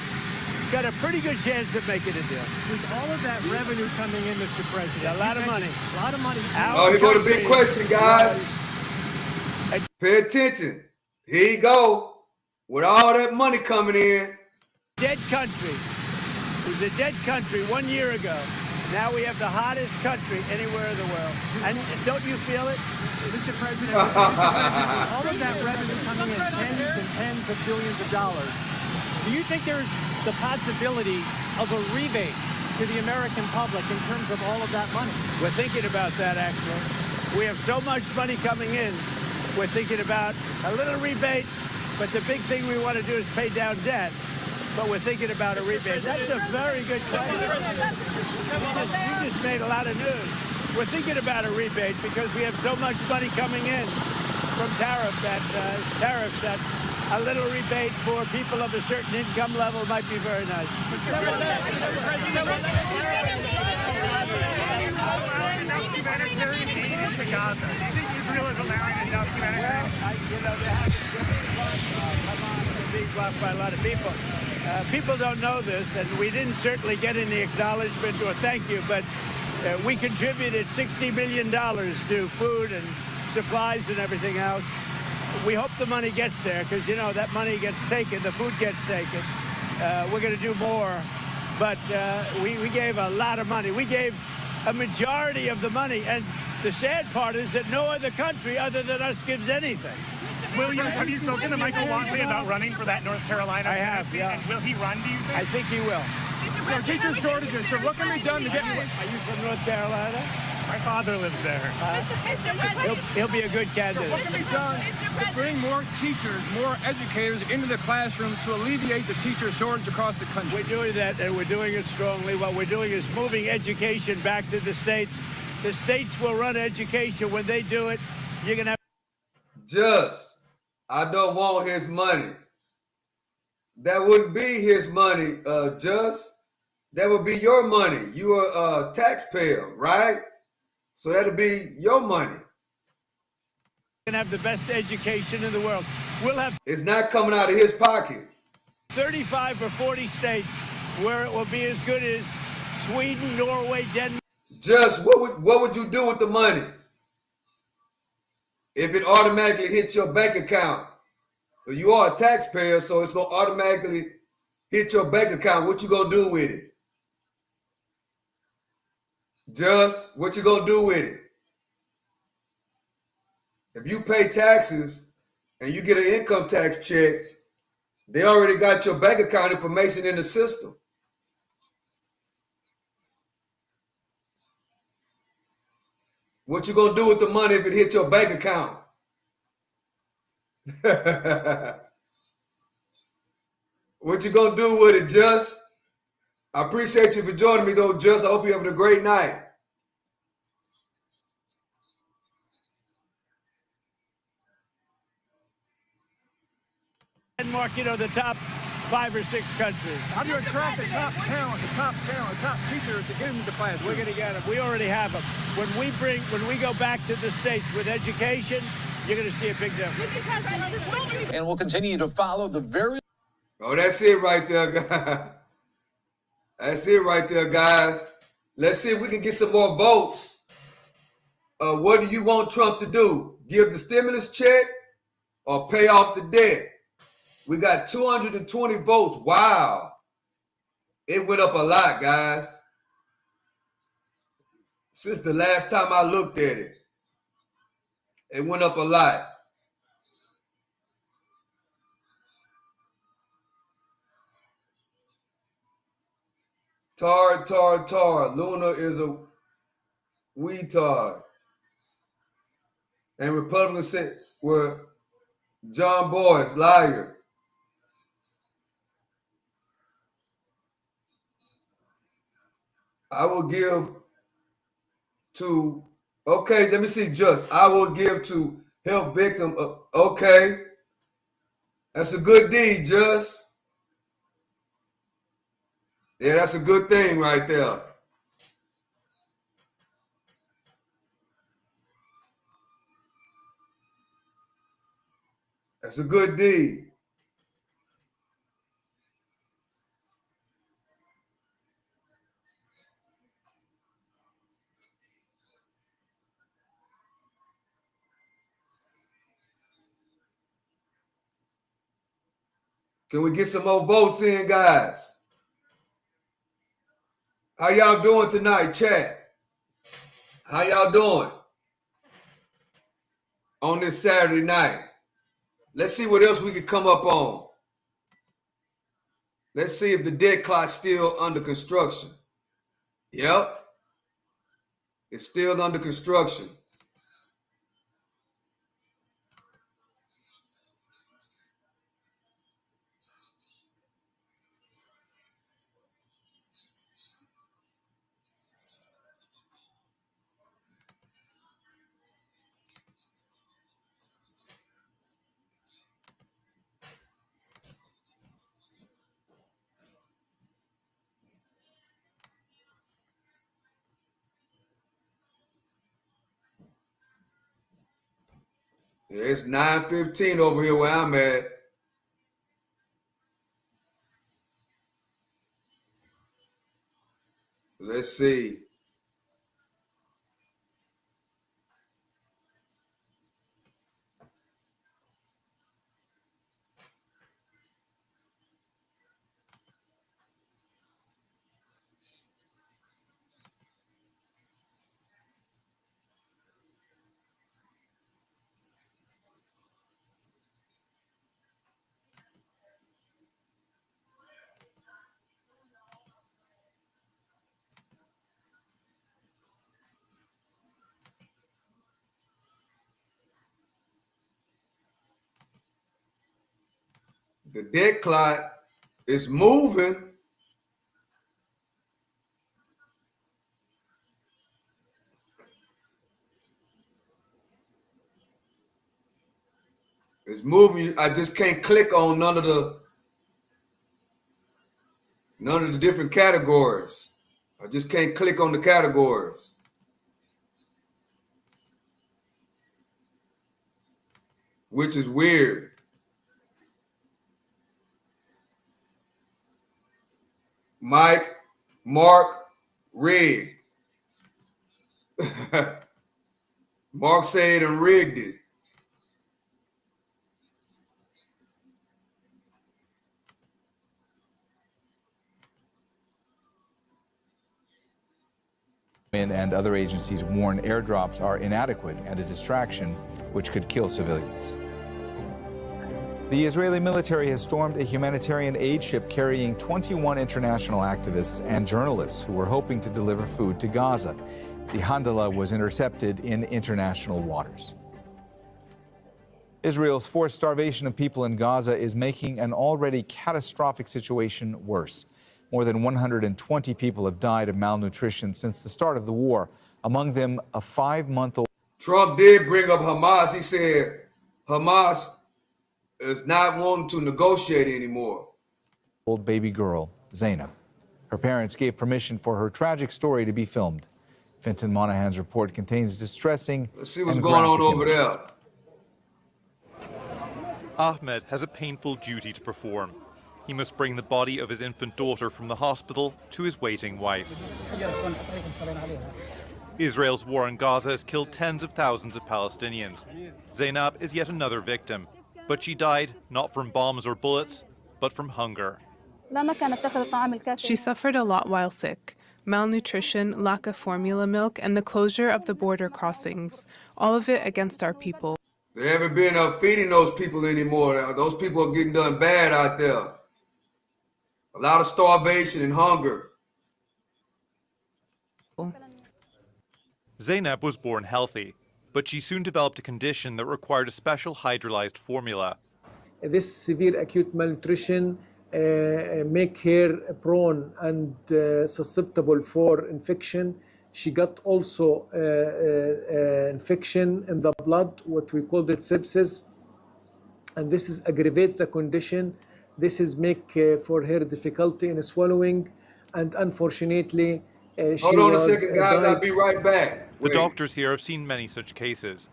got a pretty good chance of making a deal. With all of that revenue coming in, Mr. President. A lot of money. A lot of money. Oh, here go the big question, guys. Pay attention. Here you go. With all that money coming in. Dead country. It was a dead country 1 year ago. Now we have the hottest country anywhere in the world. And don't you feel it? Mr. President, all of that revenue coming in, tens and tens of billions of dollars. Do you think there's the possibility of a rebate to the American public in terms of all of that money? We're thinking about that, actually. We have so much money coming in. We're thinking about a little rebate, but the big thing we want to do is pay down debt. But we're thinking about a rebate. That's a very good question. You just made a lot of news. We're thinking about a rebate because we have so much money coming in from tariffs that a little rebate for people of a certain income level might be very nice. Humanitarian aid into Gaza. Do you think Israel is allowing enough humanitarian? Being blocked by a lot of people. People don't know this, and we didn't certainly get any acknowledgement or thank you, but we contributed $60 million to food and supplies and everything else. We hope the money gets there because, that money gets taken, the food gets taken. We're going to do more, but we gave a lot of money. We gave a majority of the money, and the sad part is that no other country other than us gives anything. Have you spoken to Michael Watley about running for that North Carolina? I have, yeah. And will he run, do you think? I think he will. Mr. There are teacher shortages, so what can be done to get you? Are you from North Carolina? My father lives there. He'll be a good candidate. What can be done to bring more teachers, more educators into the classroom to alleviate the teacher shortage across the country? We're doing that, and we're doing it strongly. What we're doing is moving education back to the states. The states will run education. When they do it, you're going to have... Just, I don't want his money. That wouldn't be his money, Just. That would be your money. You are a taxpayer, right? So that'll be your money. We're going to have the best education in the world. We'll have... It's not coming out of his pocket. 35 or 40 states where it will be as good as Sweden, Norway, Denmark. Just, what would you do with the money if it automatically hits your bank account? You are a taxpayer, so it's going to automatically hit your bank account. What you going to do with it? Just, what you going to do with it? If you pay taxes and you get an income tax check, they already got your bank account information in the system. What you going to do with the money if it hits your bank account? What you going to do with it, Just? I appreciate you for joining me, though, Just. I hope you're having a great night. Denmark, you know, the top 5 or 6 countries. How do you attract the top talent, the top teachers to get into the classroom? We're going to get them. We already have them. When we go back to the states with education, you're going to see a big difference. And we'll continue to follow the very... Oh, that's it right there, guys. That's it right there, guys. Let's see if we can get some more votes. What do you want Trump to do? Give the stimulus check or pay off the debt? We got 220 votes. Wow. It went up a lot, guys. Since the last time I looked at it, it went up a lot. Tar. Luna is a weetard. And Republicans said were John Boyce, liar. I will give to, okay, let me see, Just. I will give to help victim. Okay. That's a good deed, Just. Yeah, that's a good thing right there. That's a good deed. Can we get some more votes in, guys? How y'all doing tonight, chat? How y'all doing on this Saturday night? Let's see what else we can come up on. Let's see if the dead clock's still under construction. Yep. It's still under construction. Yeah, it's 9:15 over here where I'm at. Let's see. The dead clot is moving. It's moving. I just can't click on none of the different categories. I just can't click on the categories. Which is weird. Mike, Mark, rigged. Mark said and rigged it. And other agencies warn airdrops are inadequate and a distraction which could kill civilians. The Israeli military has stormed a humanitarian aid ship carrying 21 international activists and journalists who were hoping to deliver food to Gaza. The Handala was intercepted in international waters. Israel's forced starvation of people in Gaza is making an already catastrophic situation worse. More than 120 people have died of malnutrition since the start of the war, among them a 5-month-old. Trump did bring up Hamas. He said Hamas is not wanting to negotiate anymore. Old baby girl, Zainab. Her parents gave permission for her tragic story to be filmed. Fenton Monahan's report contains distressing. Let's see what's going on over there. Ahmed has a painful duty to perform. He must bring the body of his infant daughter from the hospital to his waiting wife. Israel's war in Gaza has killed tens of thousands of Palestinians. Zainab is yet another victim, but she died not from bombs or bullets, but from hunger. She suffered a lot while sick. Malnutrition, lack of formula milk, and the closure of the border crossings. All of it against our people. They haven't been feeding those people anymore. Those people are getting done bad out there. A lot of starvation and hunger. Zainab was born healthy, but she soon developed a condition that required a special hydrolyzed formula. This severe acute malnutrition make her prone and susceptible for infection. She got also infection in the blood, what we called it sepsis, and this is aggravate the condition. This is make for her difficulty in swallowing, and unfortunately, hold on a second, guys. I'll be right back. The doctors here have seen many such cases.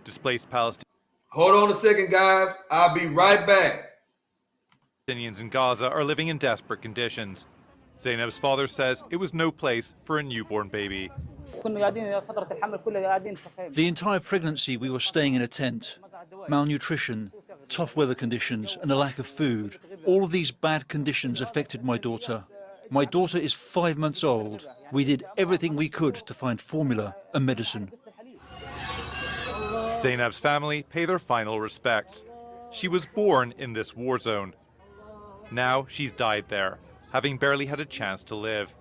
Displaced Palestinians. Hold on a second, guys. I'll be right back. Palestinians in Gaza are living in desperate conditions. Zainab's father says it was no place for a newborn baby. The entire pregnancy we were staying in a tent. Malnutrition, tough weather conditions, and a lack of food. All of these bad conditions affected my daughter. My daughter is 5 months old. We did everything we could to find formula and medicine. Zainab's family pay their final respects. She was born in this war zone. Now she's died there, having barely had a chance to live.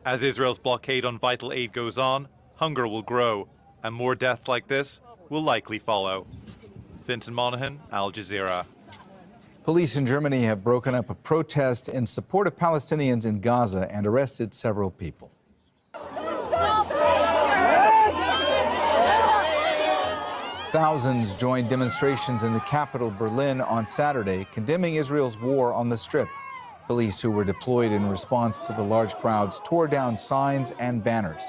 As Israel's blockade on vital aid goes on, hunger will grow, and more deaths like this will likely follow. Fenton Monahan, Al Jazeera. Police in Germany have broken up a protest in support of Palestinians in Gaza and arrested several people. Thousands joined demonstrations in the capital, Berlin, on Saturday, condemning Israel's war on the Strip. Police who were deployed in response to the large crowds tore down signs and banners.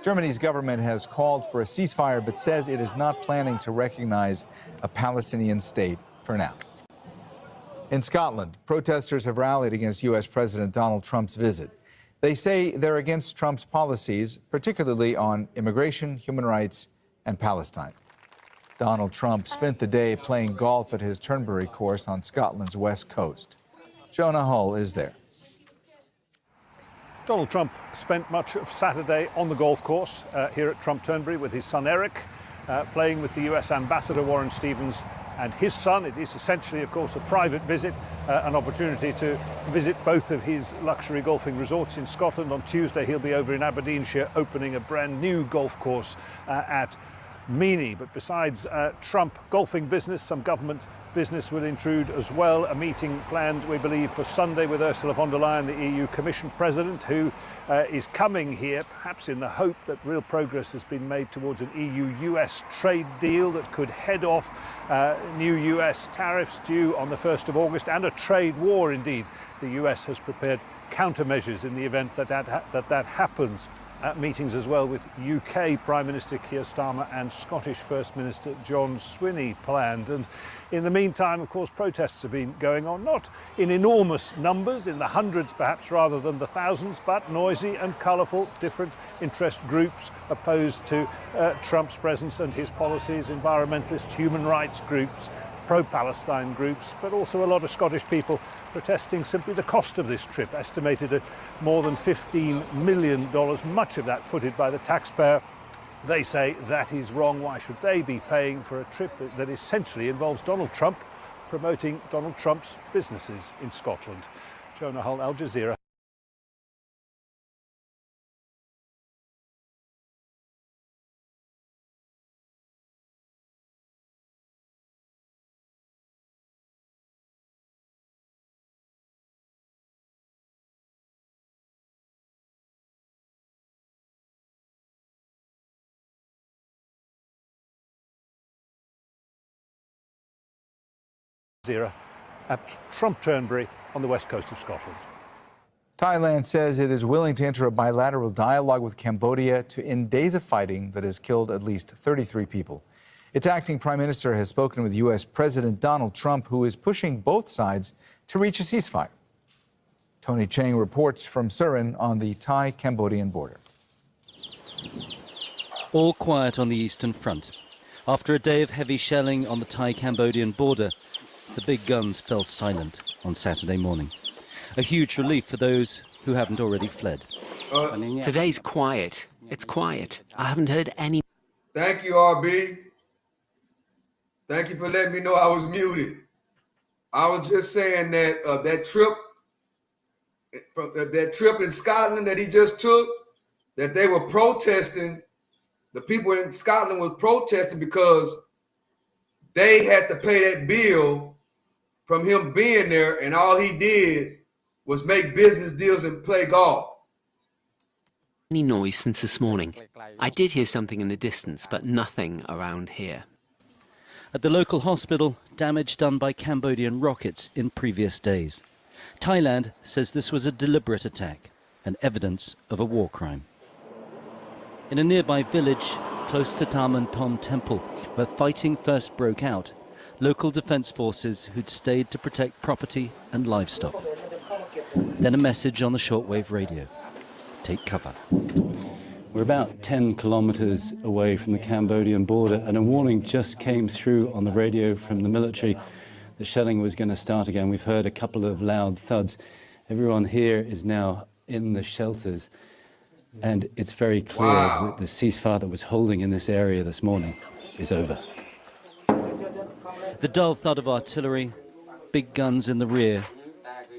Germany's government has called for a ceasefire, but says it is not planning to recognize a Palestinian state for now. In Scotland, protesters have rallied against U.S. President Donald Trump's visit. They say they're against Trump's policies, particularly on immigration, human rights, and Palestine. Donald Trump spent the day playing golf at his Turnberry course on Scotland's west coast. Jonah Hull is there. Donald Trump spent much of Saturday on the golf course here at Trump Turnberry with his son Eric, playing with the U.S. Ambassador Warren Stevens and his son. It is essentially, of course, a private visit, an opportunity to visit both of his luxury golfing resorts in Scotland. On Tuesday, he'll be over in Aberdeenshire opening a brand new golf course at meanie. But besides Trump golfing business, some government business will intrude as well. A meeting planned, we believe, for Sunday with Ursula von der Leyen, the EU Commission President, who is coming here, perhaps in the hope that real progress has been made towards an EU-US trade deal that could head off new US tariffs due on the 1st of August and a trade war indeed. The US has prepared countermeasures in the event that that happens. Meetings as well with UK Prime Minister Keir Starmer and Scottish First Minister John Swinney planned. And in the meantime, of course, protests have been going on, not in enormous numbers, in the hundreds perhaps rather than the thousands, but noisy and colourful. Different interest groups opposed to Trump's presence and his policies, environmentalists, human rights groups, pro-Palestine groups, but also a lot of Scottish people protesting simply the cost of this trip, estimated at more than $15 million, much of that footed by the taxpayer. They say that is wrong. Why should they be paying for a trip that essentially involves Donald Trump promoting Donald Trump's businesses in Scotland? Jonah Hull, Al Jazeera. At Trump Turnberry on the west coast of Scotland. Thailand says it is willing to enter a bilateral dialogue with Cambodia to end days of fighting that has killed at least 33 people. Its acting prime minister has spoken with U.S. President Donald Trump, who is pushing both sides to reach a ceasefire. Tony Chang reports from Surin on the Thai-Cambodian border. All quiet on the Eastern Front. After a day of heavy shelling on the Thai-Cambodian border, the big guns fell silent on Saturday morning. A huge relief for those who haven't already fled. Today's quiet. It's quiet. I haven't heard any. Thank you, RB. Thank you for letting me know I was muted. I was just saying that that trip in Scotland that he just took, that they were protesting. The people in Scotland were protesting because they had to pay that bill from him being there, and all he did was make business deals and play golf. Any noise since this morning. I did hear something in the distance, but nothing around here. At the local hospital, damage done by Cambodian rockets in previous days. Thailand says this was a deliberate attack and evidence of a war crime. In a nearby village close to Taman Tom Temple, where fighting first broke out, local defence forces who'd stayed to protect property and livestock. Then a message on the shortwave radio. Take cover. We're about 10 kilometres away from the Cambodian border, and a warning just came through on the radio from the military. The shelling was going to start again. We've heard a couple of loud thuds. Everyone here is now in the shelters, and it's very clear that the ceasefire that was holding in this area this morning is over. The dull thud of artillery, big guns in the rear,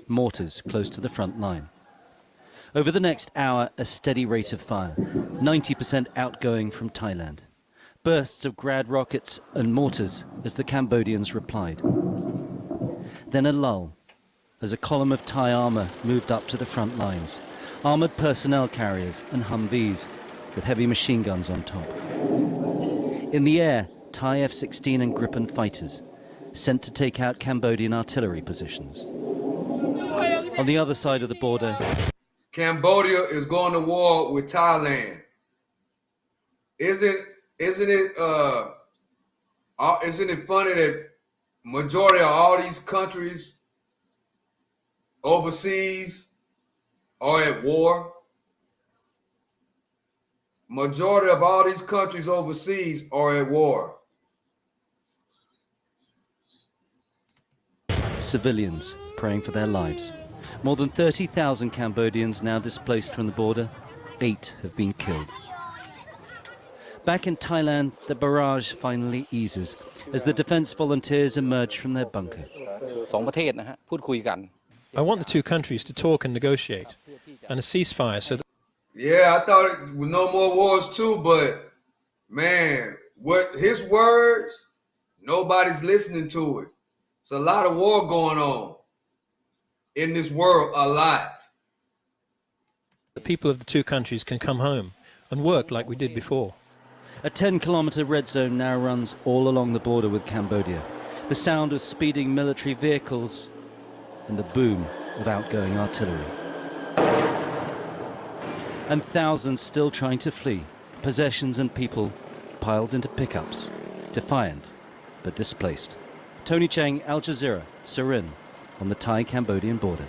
mortars close to the front line. Over the next hour, a steady rate of fire, 90% outgoing from Thailand. Bursts of Grad rockets and mortars as the Cambodians replied. Then a lull, as a column of Thai armour moved up to the front lines. Armoured personnel carriers and Humvees with heavy machine guns on top. In the air, Thai F-16 and Gripen fighters, sent to take out Cambodian artillery positions. On the other side of the border, Cambodia is going to war with Thailand. Isn't it funny that majority of all these countries overseas are at war? Majority of all these countries overseas are at war. civilians praying for their lives. More than 30,000 Cambodians now displaced from the border. 8 have been killed. Back in Thailand, the barrage finally eases as the defense volunteers emerge from their bunker. I want the two countries to talk and negotiate, and a ceasefire so that... Yeah, I thought it was no more wars too, but man, what his words, nobody's listening to it. It's a lot of war going on in this world, a lot. The people of the two countries can come home and work like we did before. A 10-kilometre red zone now runs all along the border with Cambodia. The sound of speeding military vehicles and the boom of outgoing artillery. And thousands still trying to flee, possessions and people piled into pickups, defiant but displaced. Tony Cheng, Al Jazeera, Surin, on the Thai-Cambodian border.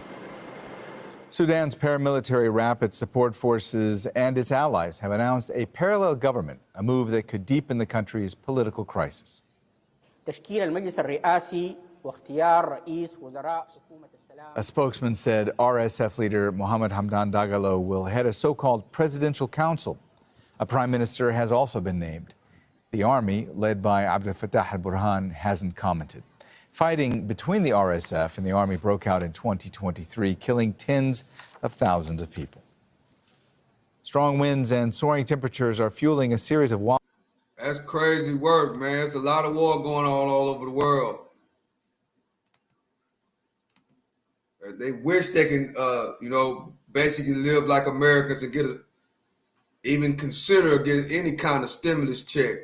Sudan's paramilitary rapid support forces and its allies have announced a parallel government, a move that could deepen the country's political crisis. A spokesman said RSF leader Mohamed Hamdan Dagalo will head a so-called presidential council. A prime minister has also been named. The army, led by Abdel Fattah al-Burhan, hasn't commented. Fighting between the RSF and the army broke out in 2023, killing tens of thousands of people. Strong winds and soaring temperatures are fueling a series of wild. That's crazy work, man. It's a lot of war going on all over the world. They wish they can, basically live like Americans and even consider getting any kind of stimulus check.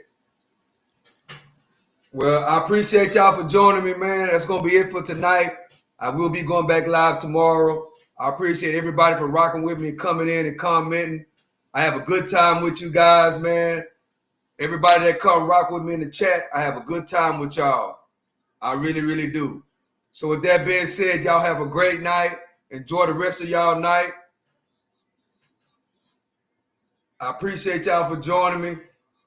Well, I appreciate y'all for joining me, man. That's going to be it for tonight. I will be going back live tomorrow. I appreciate everybody for rocking with me, coming in and commenting. I have a good time with you guys, man. Everybody that come rock with me in the chat, I have a good time with y'all. I really, really do. So with that being said, y'all have a great night. Enjoy the rest of y'all night. I appreciate y'all for joining me.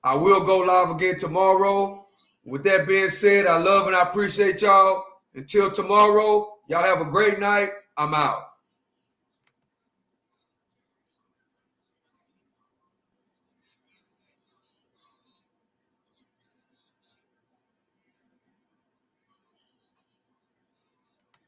I will go live again tomorrow. With that being said, I love and I appreciate y'all. Until tomorrow, y'all have a great night. I'm out.